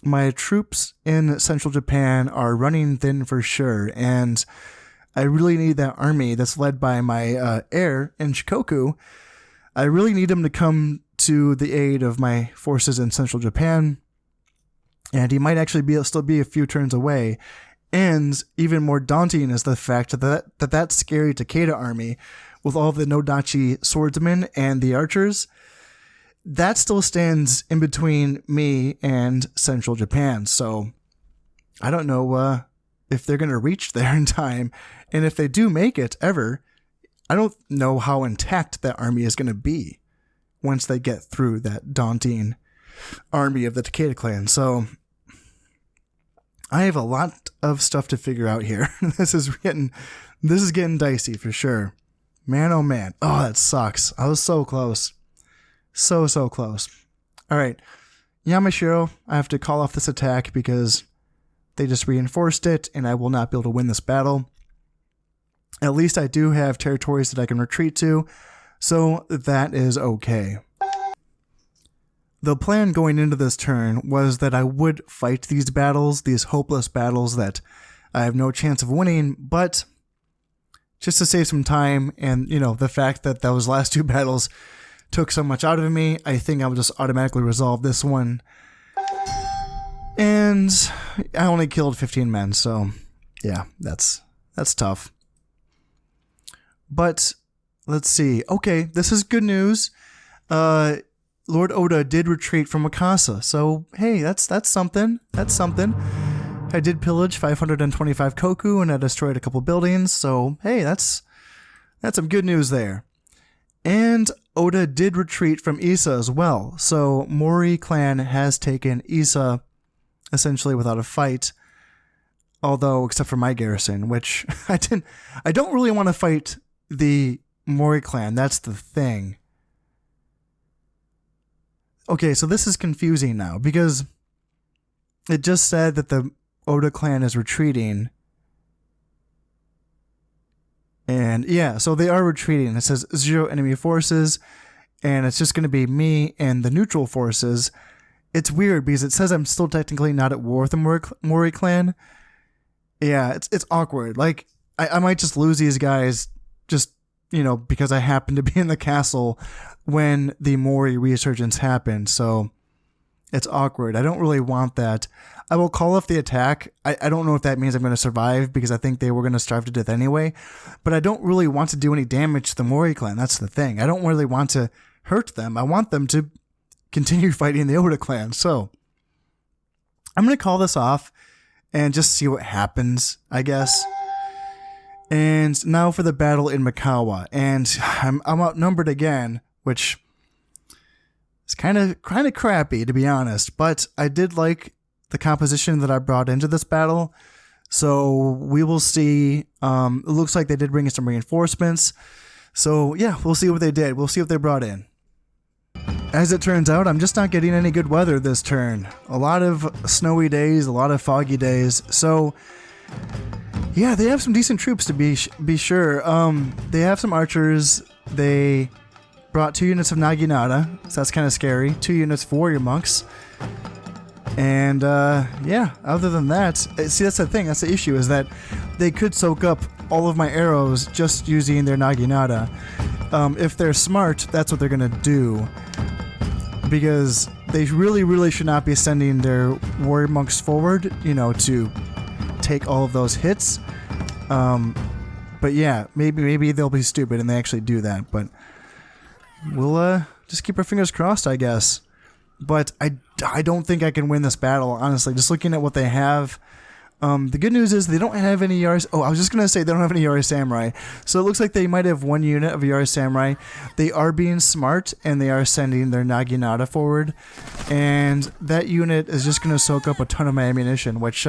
my troops in central Japan are running thin for sure. And I really need that army that's led by my heir in Shikoku. I really need him to come to the aid of my forces in central Japan. And he might actually still be a few turns away. And even more daunting is the fact that scary Takeda army with all the Nodachi swordsmen and the archers, that still stands in between me and central Japan. So I don't know if they're going to reach there in time. And if they do make it ever, I don't know how intact that army is going to be once they get through that daunting army of the Takeda clan. So I have a lot of stuff to figure out here. This is getting dicey for sure. Man, oh man. Oh, that sucks. I was so close. So close. All right. Yamashiro, I have to call off this attack because they just reinforced it, and I will not be able to win this battle. At least I do have territories that I can retreat to, so that is okay. The plan going into this turn was that I would fight these battles, these hopeless battles that I have no chance of winning, but just to save some time, and the fact that those last two battles took so much out of me, I think I'll just automatically resolve this one. And I only killed 15 men, so yeah, that's tough. But let's see. Okay, this is good news. Lord Oda did retreat from Mikasa, so hey, that's something. That's something. I did pillage 525 koku, and I destroyed a couple buildings, so hey, that's some good news there. And Oda did retreat from Issa as well, so Mori clan has taken Issa essentially without a fight, although except for my garrison, which I don't really want to fight the Mori clan, that's the thing. Okay, so this is confusing now, because it just said that the Oda clan is retreating. And yeah, so they are retreating. It says 0 enemy forces, and it's just going to be me and the neutral forces. It's weird, because it says I'm still technically not at war with the Mori clan. Yeah, it's awkward. Like, I might just lose these guys just, because I happen to be in the castle when the Mori resurgence happened, so it's awkward. I don't really want that. I will call off the attack. I don't know if that means I'm going to survive, because I think they were going to starve to death anyway, but I don't really want to do any damage to the Mori clan. That's the thing. I don't really want to hurt them. I want them to continue fighting the Oda clan, so I'm going to call this off and just see what happens, I guess. And now for the battle in Imagawa, and I'm outnumbered again, which is kind of crappy, to be honest, but I did like the composition that I brought into this battle, so we will see. It looks like they did bring in some reinforcements, so yeah, we'll see what they did. We'll see what they brought in. As it turns out, I'm just not getting any good weather this turn. A lot of snowy days, a lot of foggy days, so yeah, they have some decent troops to be sure. They have some archers. They brought 2 units of Naginata, so that's kind of scary. 2 units of warrior monks. And yeah, other than that, see, that's the thing, that's the issue, is that they could soak up all of my arrows just using their Naginata. If they're smart, that's what they're going to do, because they really should not be sending their warrior monks forward, to take all of those hits. But yeah, maybe they'll be stupid and they actually do that, but we'll just keep our fingers crossed, I guess. But I don't think I can win this battle, honestly, just looking at what they have. The good news is they don't have any Yari... Oh, I was just going to say they don't have any Yari Samurai. So it looks like they might have 1 unit of Yari Samurai. They are being smart, and they are sending their Naginata forward. And that unit is just going to soak up a ton of my ammunition, which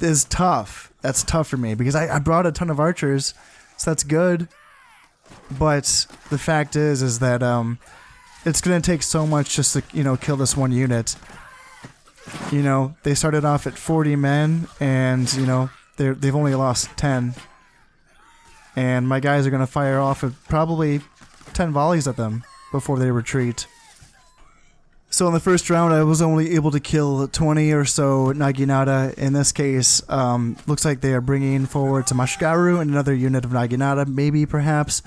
is tough. That's tough for me, because I brought a ton of archers, so that's good. But the fact is that it's going to take so much just to, kill this 1 unit. They started off at 40 men, and, they've only lost 10. And my guys are going to fire off at probably 10 volleys at them before they retreat. So in the first round, I was only able to kill 20 or so Naginata. In this case, looks like they are bringing forward some Ashigaru and another unit of Naginata, maybe, perhaps.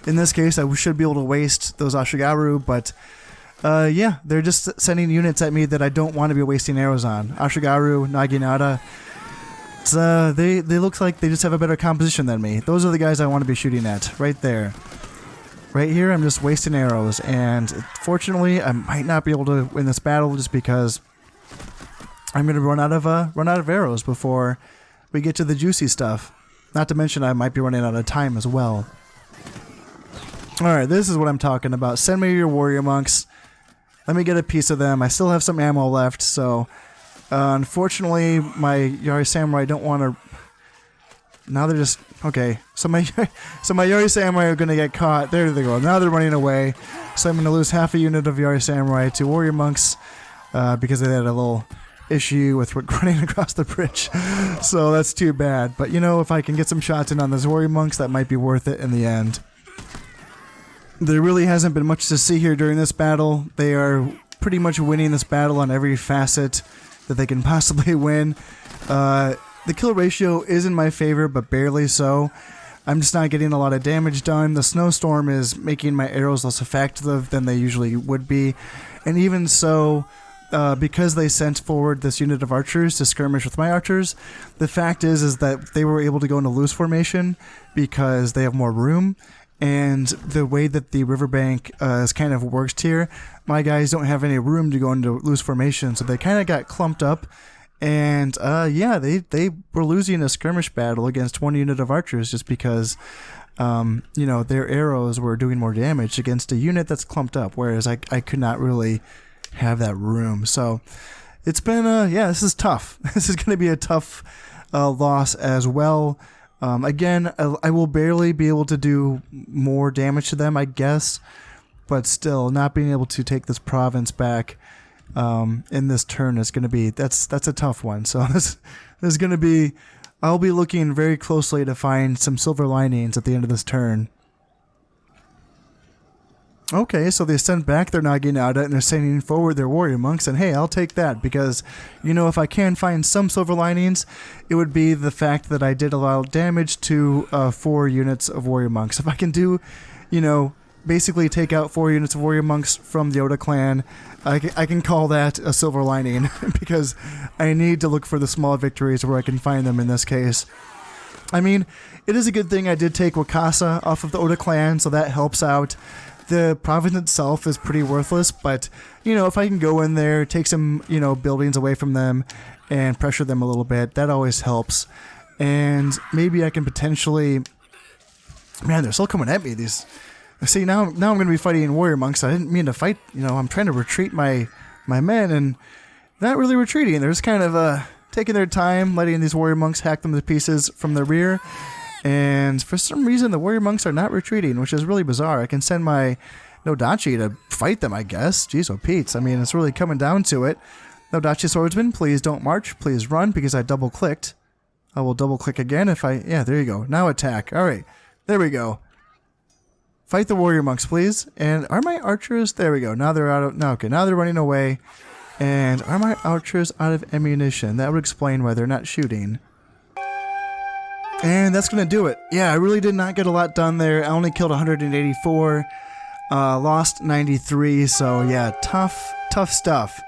In this case, I should be able to waste those Ashigaru, but yeah, they're just sending units at me that I don't want to be wasting arrows on. Ashigaru, Naginata, they look like they just have a better composition than me. Those are the guys I want to be shooting at, right there. Right here, I'm just wasting arrows, and fortunately, I might not be able to win this battle just because I'm going to run out of arrows before we get to the juicy stuff. Not to mention, I might be running out of time as well. Alright, this is what I'm talking about. Send me your warrior monks. Let me get a piece of them. I still have some ammo left, so unfortunately, my Yari Samurai don't want to now they're just okay. So my Yori Samurai are gonna get caught. There they go. Now they're running away. So I'm gonna lose half a unit of Yori Samurai to Warrior Monks because they had a little issue with running across the bridge. So that's too bad. But you know, if I can get some shots in on those Warrior Monks, that might be worth it in the end. There really hasn't been much to see here during this battle. They are pretty much winning this battle on every facet that they can possibly win. The kill ratio is in my favor, but barely so. I'm just not getting a lot of damage done. The snowstorm is making my arrows less effective than they usually would be. And even so, because they sent forward this unit of archers to skirmish with my archers, the fact is that they were able to go into loose formation because they have more room. And the way that the riverbank is kind of worked here, my guys don't have any room to go into loose formation, so they kind of got clumped up. And yeah, they were losing a skirmish battle against one unit of archers just because, you know, their arrows were doing more damage against a unit that's clumped up, whereas I could not really have that room. So it's been, yeah, this is tough. This is going to be a tough loss as well. Again, I will barely be able to do more damage to them, I guess, but still, not being able to take this province back in this turn is going to be, that's a tough one. So this is going to be, I'll be looking very closely to find some silver linings at the end of this turn. Okay, so they sent back their Naginata and they're sending forward their warrior monks, and hey, I'll take that because, you know, if I can find some silver linings, it would be the fact that I did allow damage to 4 units of warrior monks. If I can do, you know, basically take out 4 units of warrior monks from the Oda clan, I can call that a silver lining because I need to look for the small victories where I can find them in this case. I mean, it is a good thing I did take Wakasa off of the Oda clan, so that helps out. The province itself is pretty worthless, but, you know, if I can go in there, take some, you know, buildings away from them and pressure them a little bit, that always helps. And maybe I can potentially... Man, they're still coming at me, these... See, now I'm going to be fighting warrior monks. I didn't mean to fight, you know, I'm trying to retreat my men, and not really retreating. They're just kind of taking their time, letting these warrior monks hack them to pieces from the rear. And for some reason, the warrior monks are not retreating, which is really bizarre. I can send my Nodachi to fight them, I guess. Jeez, oh Pete's. I mean, it's really coming down to it. Nodachi swordsman, please don't march. Please run, because I double-clicked. I will double-click again if I... Yeah, there you go. Now attack. All right. There we go. Fight the warrior monks, please. And are my archers... There we go. Now they're out of... No, okay, now they're running away. And are my archers out of ammunition? That would explain why they're not shooting. And that's going to do it. Yeah, I really did not get a lot done there. I only killed 184, lost 93, so yeah, tough stuff.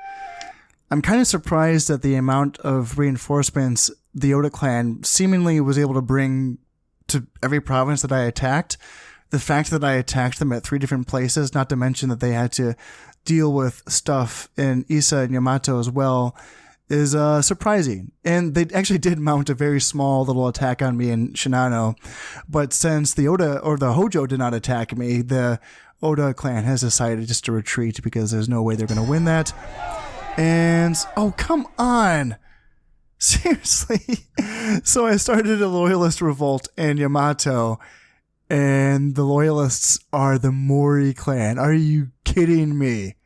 I'm kind of surprised at the amount of reinforcements the Oda clan seemingly was able to bring to every province that I attacked. The fact that I attacked them at 3 different places, not to mention that they had to deal with stuff in Issa and Yamato as well, is surprising. And they actually did mount a very small little attack on me in Shinano, but since the Oda or the Hojo did not attack me, the Oda clan has decided just to retreat because there's no way they're going to win that. And oh, come on, seriously. So I started a loyalist revolt in Yamato, and the loyalists are the Mori clan. Are you kidding me?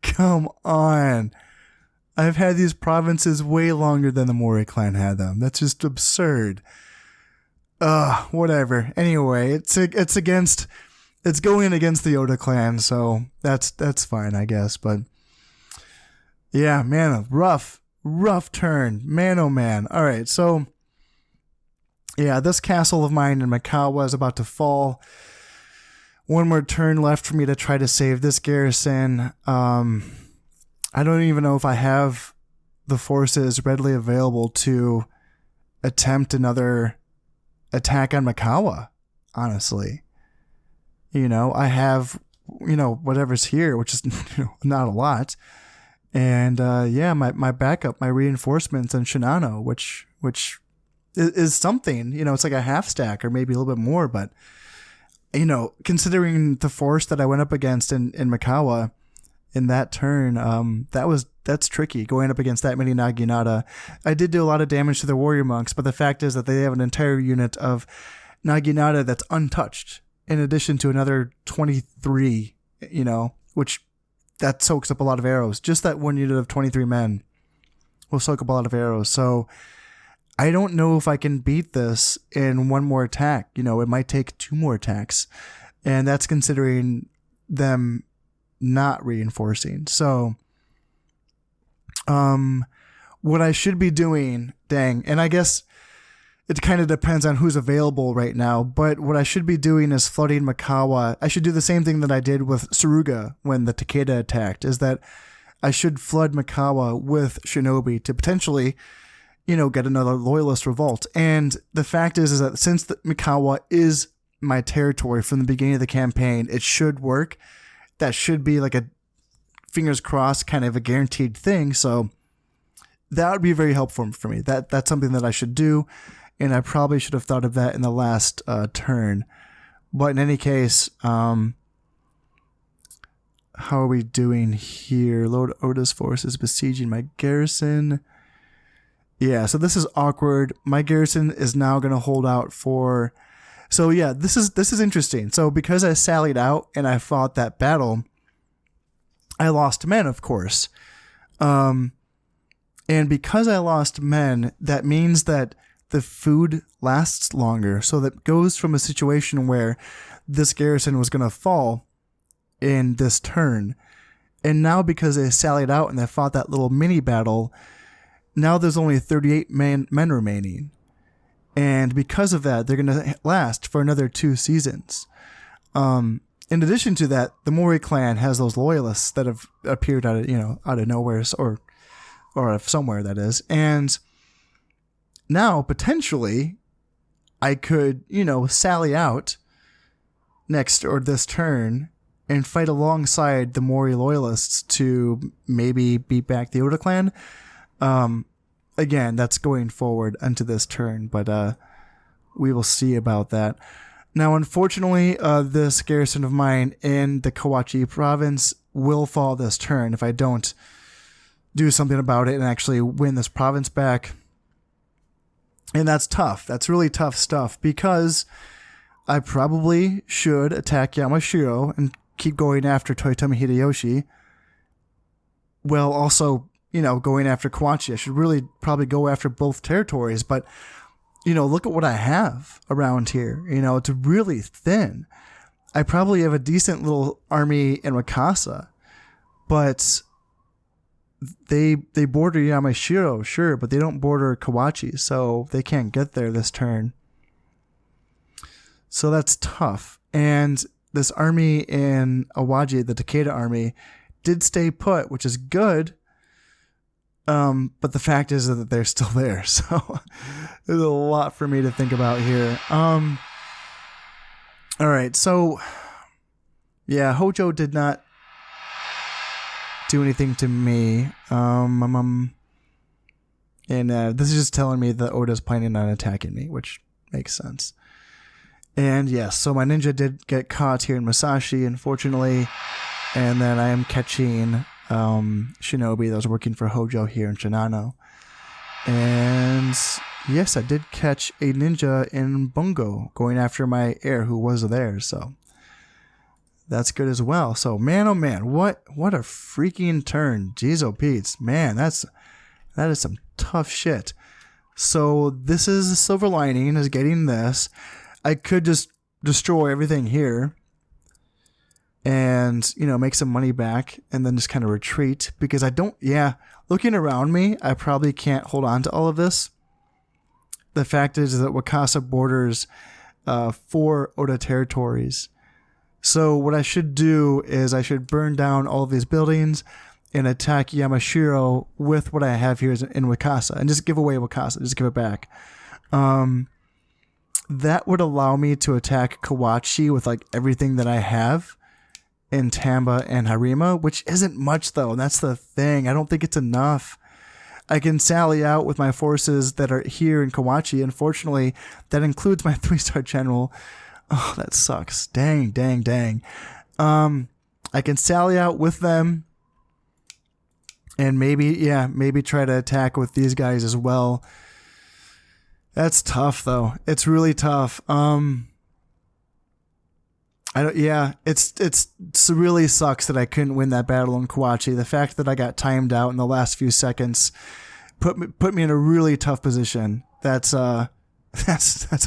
Come on. I've had these provinces way longer than the Mori clan had them. That's just absurd. Whatever. Anyway, it's going against the Oda clan, so that's fine, I guess. But yeah, man, a rough turn. Man, oh man. All right, so yeah, this castle of mine in Imagawa is about to fall. One more turn left for me to try to save this garrison. I don't even know if I have the forces readily available to attempt another attack on Imagawa, honestly. You know, I have, you know, whatever's here, which is not a lot. And yeah, my backup, my reinforcements in Shinano, which is something, you know, it's like a half stack or maybe a little bit more, but, you know, considering the force that I went up against in Imagawa, in that turn, that was that's tricky going up against that many Naginata. I did do a lot of damage to the warrior monks, but the fact is that they have an entire unit of Naginata that's untouched, in addition to another 23, which that soaks up a lot of arrows. Just that one unit of 23 men will soak up a lot of arrows. So I don't know if I can beat this in one more attack. It might take 2 more attacks, and that's considering them not reinforcing. So what I should be doing, and I guess it kind of depends on who's available right now, but what I should be doing is flooding Imagawa. I should do the same thing that I did with Suruga when the Takeda attacked, is that I should flood Imagawa with shinobi to potentially, get another loyalist revolt. And the fact is that since Imagawa is my territory from the beginning of the campaign, it should work. That should be like a fingers crossed kind of a guaranteed thing. So that would be very helpful for me. That's something that I should do, and I probably should have thought of that in the last turn. But in any case, how are we doing here? Lord Oda's forces besieging my garrison. Yeah, so this is awkward. My garrison is now going to hold out for... So yeah, this is interesting. So because I sallied out and I fought that battle, I lost men, of course. And because I lost men, that means that the food lasts longer. So that goes from a situation where this garrison was going to fall in this turn. And now because they sallied out and they fought that little mini battle, now there's only 38 men remaining. And because of that, they're going to last for another 2 seasons. In addition to that, the Mori clan has those loyalists that have appeared out of nowhere, or out of somewhere, that is. And now potentially I could, sally out next or this turn and fight alongside the Mori loyalists to maybe beat back the Oda clan. Again, that's going forward into this turn, but we will see about that. Now, unfortunately, this garrison of mine in the Kawachi province will fall this turn if I don't do something about it and actually win this province back. And that's tough. That's really tough stuff, because I probably should attack Yamashiro and keep going after Toyotomi Hideyoshi. Well, also, going after Kawachi. I should really probably go after both territories, but look at what I have around here. It's really thin. I probably have a decent little army in Wakasa, but they border Yamashiro, sure, but they don't border Kawachi, so they can't get there this turn. So that's tough. And this army in Awaji, the Takeda army, did stay put, which is good. But the fact is that they're still there. So there's a lot for me to think about here. All right. So yeah, Hojo did not do anything to me. And this is just telling me that Oda's planning on attacking me, which makes sense. And yes, so my ninja did get caught here in Musashi, unfortunately. And then I am catching shinobi that was working for Hojo here in Shinano. And yes, I did catch a ninja in Bungo going after my heir who was there, so that's good as well. So man, oh man, what a freaking turn. Jeez, oh Pete's, man, that is some tough shit. So this is the silver lining, is getting this. I could just destroy everything here and, make some money back and then just kind of retreat, because looking around me, I probably can't hold on to all of this. The fact is that Wakasa borders 4 Oda territories. So what I should do is I should burn down all of these buildings and attack Yamashiro with what I have here in Wakasa, and just give away Wakasa, just give it back. That would allow me to attack Kawachi with everything that I have in Tamba and Harima, which isn't much though, and that's the thing. I don't think it's enough. I can sally out with my forces that are here in Kawachi. Unfortunately, that includes my 3-star general. Oh, that sucks. Dang. I can sally out with them And maybe try to attack with these guys as well. That's tough though. It's really tough. It's really sucks that I couldn't win that battle in Kawachi. The fact that I got timed out in the last few seconds put me in a really tough position. That's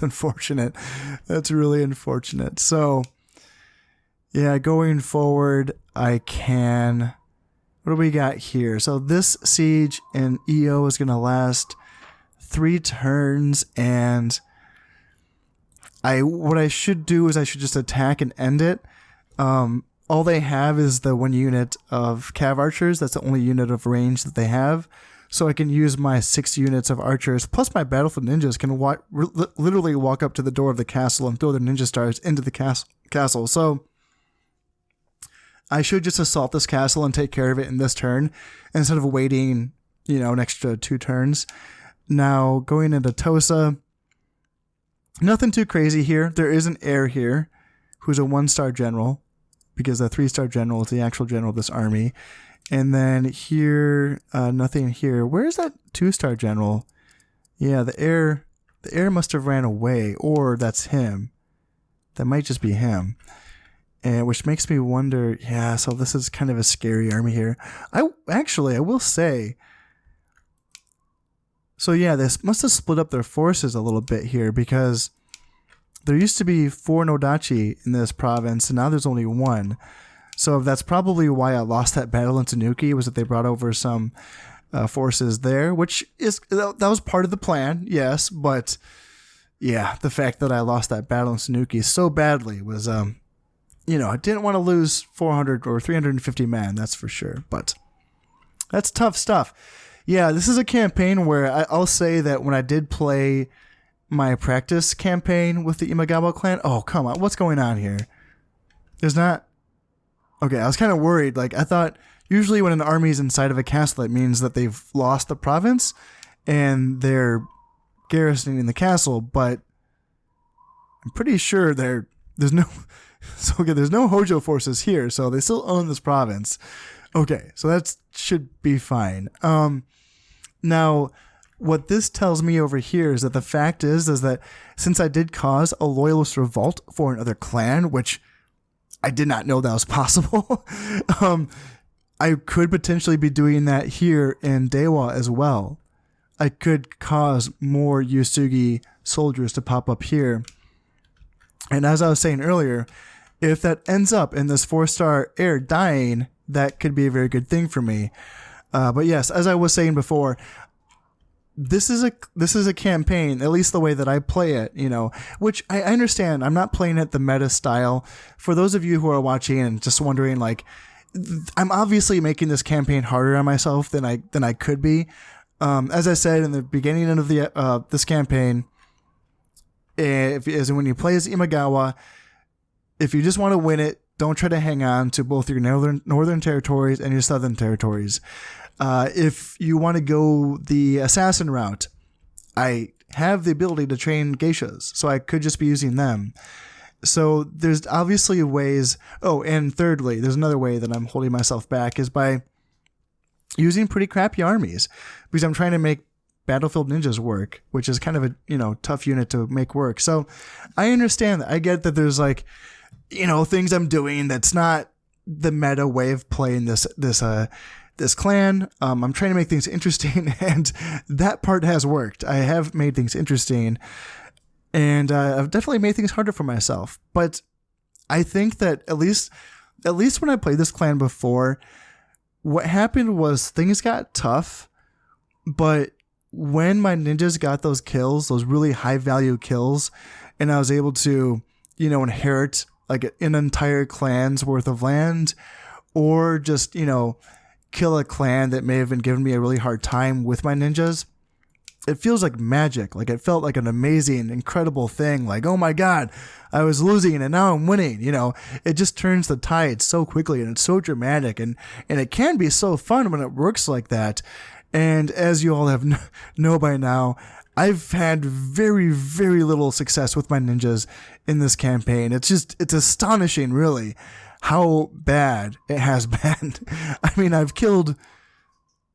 unfortunate. That's really unfortunate. So yeah, going forward, I can. What do we got here? So this siege in EO is going to last 3 turns, and what I should do is I should just attack and end it. All they have is the 1 unit of cav archers. That's the only unit of range that they have. So I can use my 6 units of archers, plus my battlefield ninjas can literally walk up to the door of the castle and throw their ninja stars into the castle. So I should just assault this castle and take care of it in this turn instead of waiting, an extra 2 turns. Now, going into Tosa, nothing too crazy here. There is an heir here who's a 1-star general, because the 3-star general is the actual general of this army. And then here, nothing here. Where's that 2-star general? Yeah, the heir must have ran away, or that's him. That might just be him. And which makes me wonder, yeah, so this is kind of a scary army here. I will say, so yeah, this must have split up their forces a little bit here, because there used to be 4 Nodachi in this province, and now there's only 1. So that's probably why I lost that battle in Tanuki, was that they brought over some forces there, which that was part of the plan, yes, but yeah, the fact that I lost that battle in Tanuki so badly was, I didn't want to lose 400 or 350 men, that's for sure, but that's tough stuff. Yeah, this is a campaign where I'll say that when I did play my practice campaign with the Imagawa clan, oh, come on, what's going on here? There's not... Okay, I was kind of worried. Like, I thought usually when an army's inside of a castle, it means that they've lost the province and they're garrisoning the castle, but I'm pretty sure there's no Hojo forces here, so they still own this province. Okay, so that should be fine. Now, what this tells me over here is that the fact is that since I did cause a loyalist revolt for another clan, which I did not know that was possible, I could potentially be doing that here in Dewa as well. I could cause more Yusugi soldiers to pop up here. And as I was saying earlier, if that ends up in this 4-star heir dying, that could be a very good thing for me. But yes, as I was saying before, this is a campaign, at least the way that I play it, which I understand. I'm not playing it the meta style. For those of you who are watching and just wondering, like, I'm obviously making this campaign harder on myself than I could be. As I said in the beginning of this campaign, when you play as Imagawa, if you just want to win it, don't try to hang on to both your northern territories and your southern territories. If you want to go the assassin route, I have the ability to train geishas, so I could just be using them. So there's obviously ways. Oh, and thirdly, there's another way that I'm holding myself back is by using pretty crappy armies, because I'm trying to make battlefield ninjas work, which is kind of a tough unit to make work. So I understand that. I get that there's things I'm doing that's not the meta way of playing this clan. I'm trying to make things interesting, and that part has worked. I have made things interesting, and I've definitely made things harder for myself. But I think that at least when I played this clan before, what happened was things got tough, but when my ninjas got those kills, those really high value kills, and I was able to, inherit like an entire clan's worth of land, or just, kill a clan that may have been giving me a really hard time with my ninjas, it feels like magic. Like, it felt like an amazing, incredible thing. Like, oh my God, I was losing and now I'm winning. It just turns the tide so quickly, and it's so dramatic, and it can be so fun when it works like that. And as you all have know by now, I've had very, very little success with my ninjas in this campaign. It's astonishing, really, how bad it has been. I mean, I've killed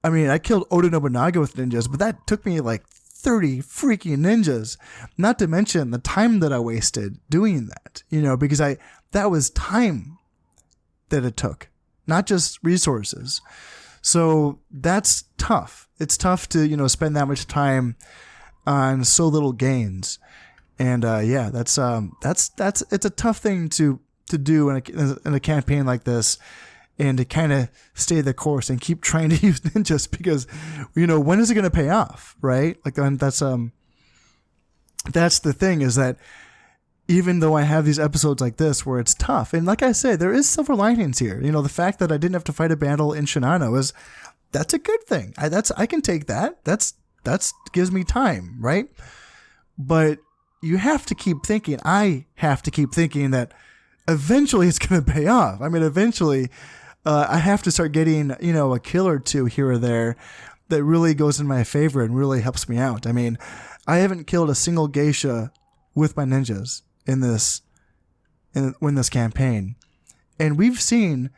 I mean, I killed Oda Nobunaga with ninjas, but that took me like 30 freaking ninjas. Not to mention the time that I wasted doing that, because that was time that it took, not just resources. So that's tough. It's tough to, spend that much time on so little gains. And that's it's a tough thing to do in a campaign like this, and to kind of stay the course and keep trying to use ninjas, because when is it going to pay off, right? Like that's the thing, is that even though I have these episodes like this where it's tough, and like I said, there is silver linings here. The fact that I didn't have to fight a battle in Shinano that's a good thing. I can take that. That's gives me time, right? But you have to keep thinking. I have to keep thinking that eventually it's going to pay off. I mean, eventually, I have to start getting, a kill or two here or there that really goes in my favor and really helps me out. I mean, I haven't killed a single geisha with my ninjas in this campaign, and we've seen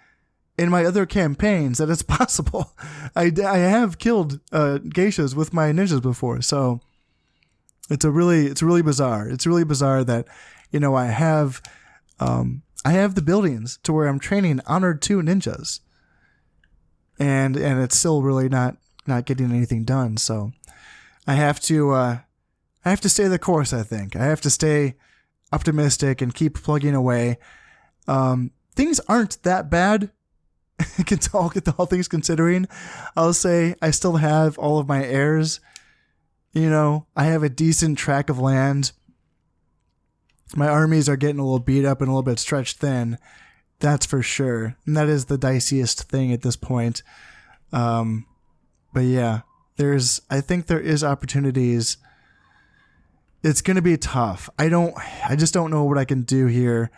in my other campaigns that it's possible. I have killed geishas with my ninjas before, so it's really bizarre. It's really bizarre that I have the buildings to where I'm training Honored 2 ninjas, and it's still really not getting anything done. So I have to stay the course. I think I have to stay optimistic and keep plugging away. Things aren't that bad. all things considering. I'll say I still have all of my heirs. I have a decent tract of land. My armies are getting a little beat up and a little bit stretched thin. That's for sure. And that is the diciest thing at this point. But yeah, I think there is opportunities. It's going to be tough. I just don't know what I can do here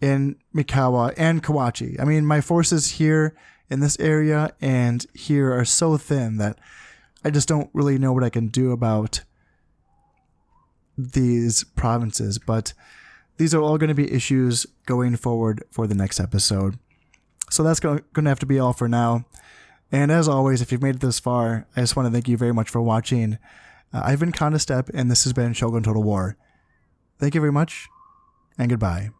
in Mikawa and Kawachi. I mean, my forces here in this area and here are so thin that I just don't really know what I can do about these provinces, but these are all going to be issues going forward for the next episode. So that's going to have to be all for now. And as always, if you've made it this far, I just want to thank you very much for watching. I've been Conda Step, and this has been Shogun Total War. Thank you very much, and goodbye.